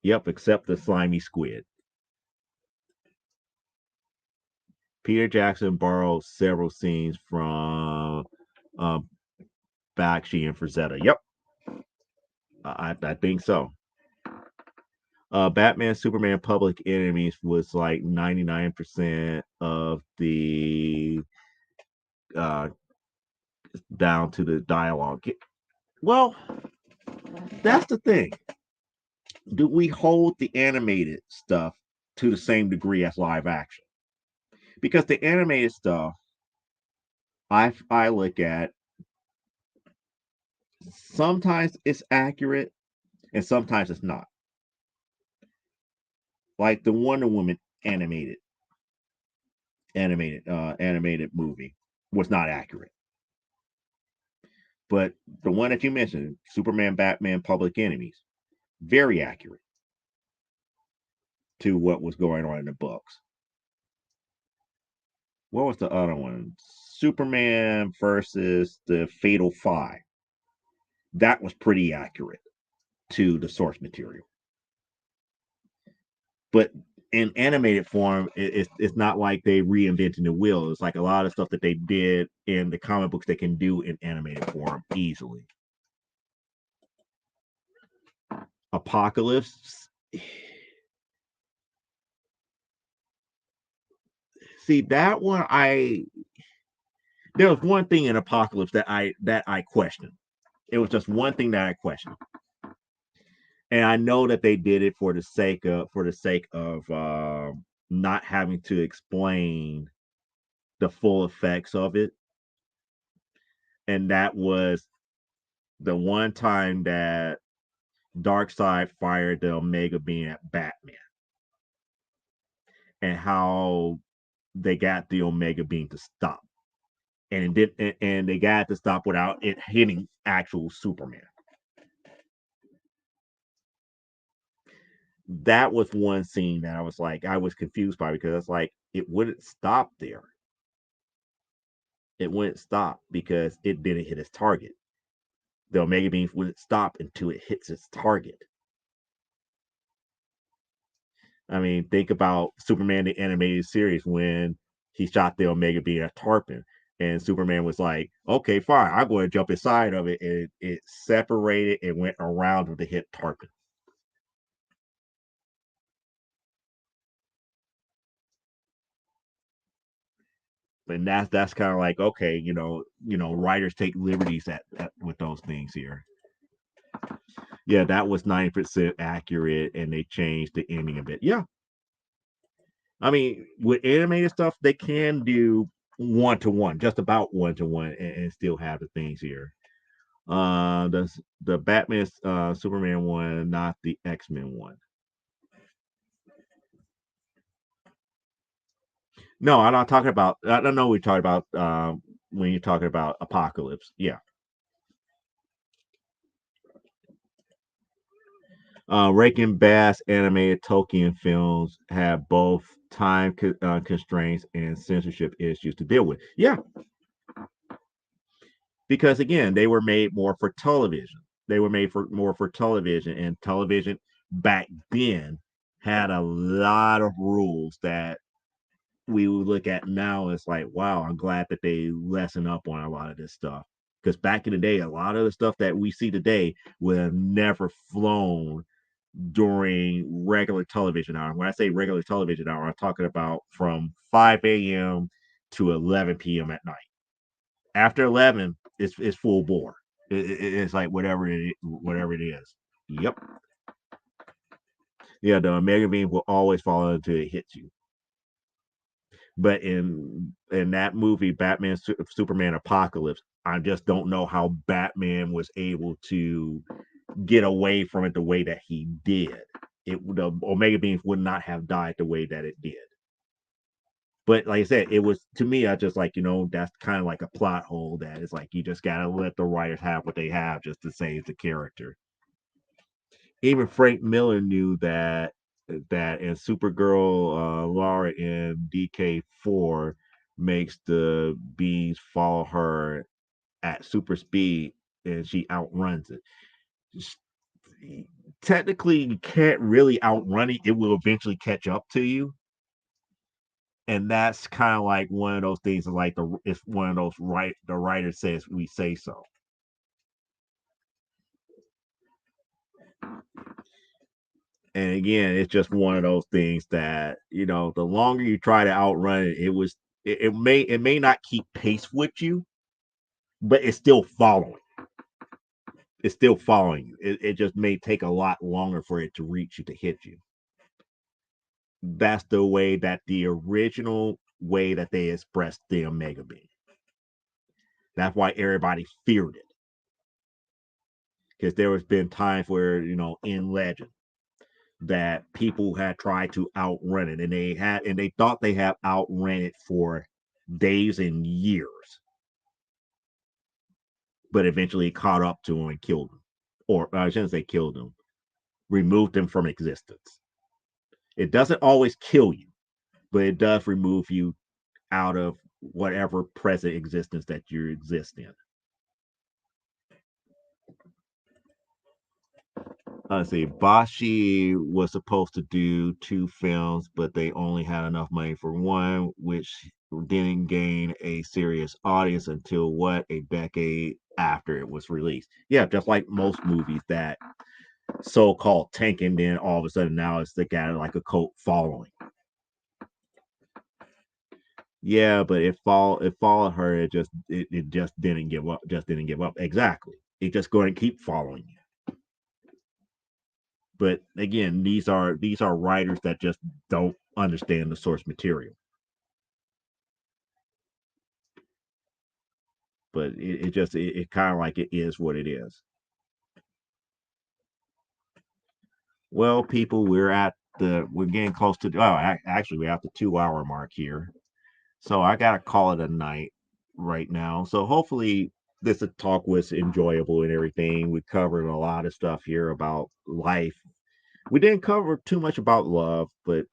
yep. Except the slimy squid. Peter Jackson borrowed several scenes from um, Bakshi and Frazetta. Yep, I think so. Batman Superman Public Enemies was like 99% of the uh, down to the dialogue. Well, that's the thing. Do we hold the animated stuff to the same degree as live action? Because the animated stuff, I look at sometimes it's accurate and sometimes it's not. Like the Wonder Woman animated animated movie was not accurate. But the one that you mentioned, Superman, Batman, Public Enemies, very accurate to what was going on in the books. What was the other one? Superman versus the Fatal Five. That was pretty accurate to the source material. But in animated form, it's not like they reinventing the wheel. It's like a lot of stuff that they did in the comic books they can do in animated form easily. Apocalypse. See that one, I there was one thing in Apocalypse that I questioned. It was just one thing that I questioned, and I know that they did it for the sake of not having to explain the full effects of it, and that was the one time that Darkseid fired the Omega Beam at Batman, and how they got the Omega Beam to stop, and it did, and they got it to stop without it hitting actual Superman. That was one scene that I was confused by because it's like it wouldn't stop there. It wouldn't stop because it didn't hit its target. The Omega Beam wouldn't stop until it hits its target. I mean, think about Superman the animated series when he shot the Omega Beam at Tarpon, and Superman was like, "Okay, fine, I'm going to jump inside of it," and it separated and went around with the hit Tarpon. And that's kind of like, okay, writers take liberties with those things here. Yeah, that was 90% accurate, and they changed the ending a bit. Yeah, I mean, with animated stuff, they can do one to one, just about one to one, and still have the things here. The Batman Superman one, not the X-Men one. No, I'm not talking about. I don't know. What you're talking about when you're talking about Apocalypse. Yeah, Rankin Bass animated Tolkien films have both time constraints and censorship issues to deal with. Yeah, because again, they were made more for television. They were made for more for television, and television back then had a lot of rules that we would look at now. It's like, wow, I'm glad that they lessen up on a lot of this stuff. Because back in the day, a lot of the stuff that we see today would have never flown during regular television hour. When I say regular television hour, I'm talking about from 5 a.m. to 11 p.m. at night. After 11, it's full bore. It's like whatever it is. Yep. Yeah, the Omega Beam will always fall until it hits you. But in that movie, Batman Superman Apocalypse, I just don't know how Batman was able to get away from it the way that he did. The Omega Beams would not have died the way that it did. But like I said, it was to me, I just like, that's kind of like a plot hole that is like you just gotta let the writers have what they have just to save the character. even Frank Miller knew that and Supergirl Laura in DK4 makes the bees follow her at super speed and she outruns it. Technically, you can't really outrun it. It will eventually catch up to you. And that's kind of like one of those things like it's one of those the writer says we say so. And again, it's just one of those things that, the longer you try to outrun it, it may not keep pace with you, but it's still following. It's still following you. It just may take a lot longer for it to reach you to hit you. That's the way that the original way that they expressed the Omega Beam. That's why everybody feared it. Because there has been times where, in Legend, that people had tried to outrun it, and they thought they had outrun it for days and years, but eventually caught up to them and killed them, or I shouldn't say killed them, removed them from existence. It doesn't always kill you, but it does remove you out of whatever present existence that you exist in. Let's see, Bashi was supposed to do 2 films, but they only had enough money for one, which didn't gain a serious audience until a decade after it was released. Yeah, just like most movies that so-called tank, and then all of a sudden now it's the guy like a cult following. Yeah, but it followed her. It just didn't give up. Just didn't give up. Exactly. It just going to keep following you. But again, these are writers that just don't understand the source material. But it kind of like it is what it is. Well, people, we're getting close to actually we're at the 2-hour mark here. So I gotta call it a night right now. So hopefully this talk was enjoyable and everything. We covered a lot of stuff here about life. We didn't cover too much about love, but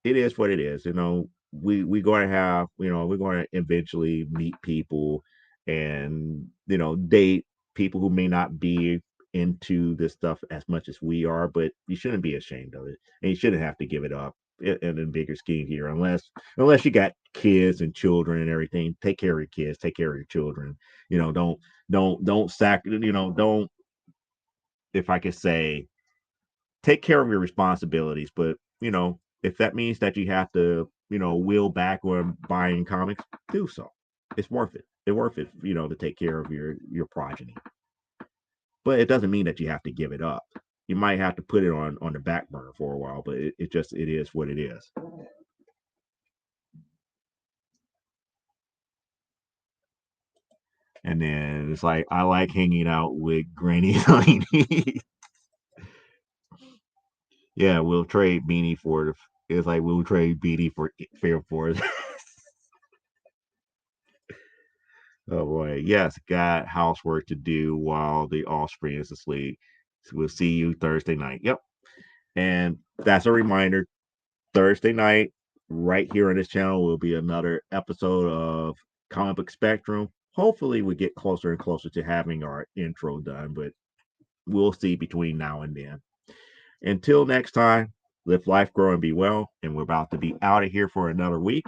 it is what it is. We're going to have, we're going to eventually meet people and, date people who may not be into this stuff as much as we are, but you shouldn't be ashamed of it. And you shouldn't have to give it up in the bigger scheme here, unless you got kids and children and everything. Take care of your kids, take care of your children. Don't don't, if I could say, take care of your responsibilities, but if that means that you have to, wheel back on buying comics, do so. It's worth it. It's worth it, to take care of your progeny. But it doesn't mean that you have to give it up. You might have to put it on the back burner for a while, but it is what it is. And then it's like I like hanging out with Granny Tiny. Yeah, we'll trade Beanie for it's like we'll trade Beanie for Fair Force. Oh boy, yes, got housework to do while the offspring is asleep. So we'll see you Thursday night. Yep. And that's a reminder, Thursday night, right here on this channel, will be another episode of Comic Book Spectrum. Hopefully, we get closer and closer to having our intro done, but we'll see between now and then. Until next time, live life, grow, and be well. And we're about to be out of here for another week.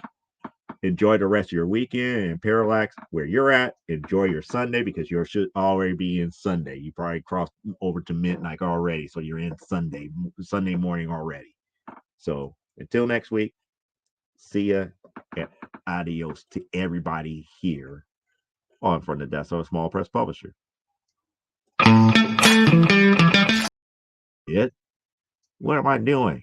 Enjoy the rest of your weekend, and Parallax, where you're at, enjoy your Sunday because you should already be in Sunday. You probably crossed over to midnight already, so you're in Sunday morning already. So until next week, see ya and adios to everybody here on From the Desk of a Small Press Publisher. It? What am I doing?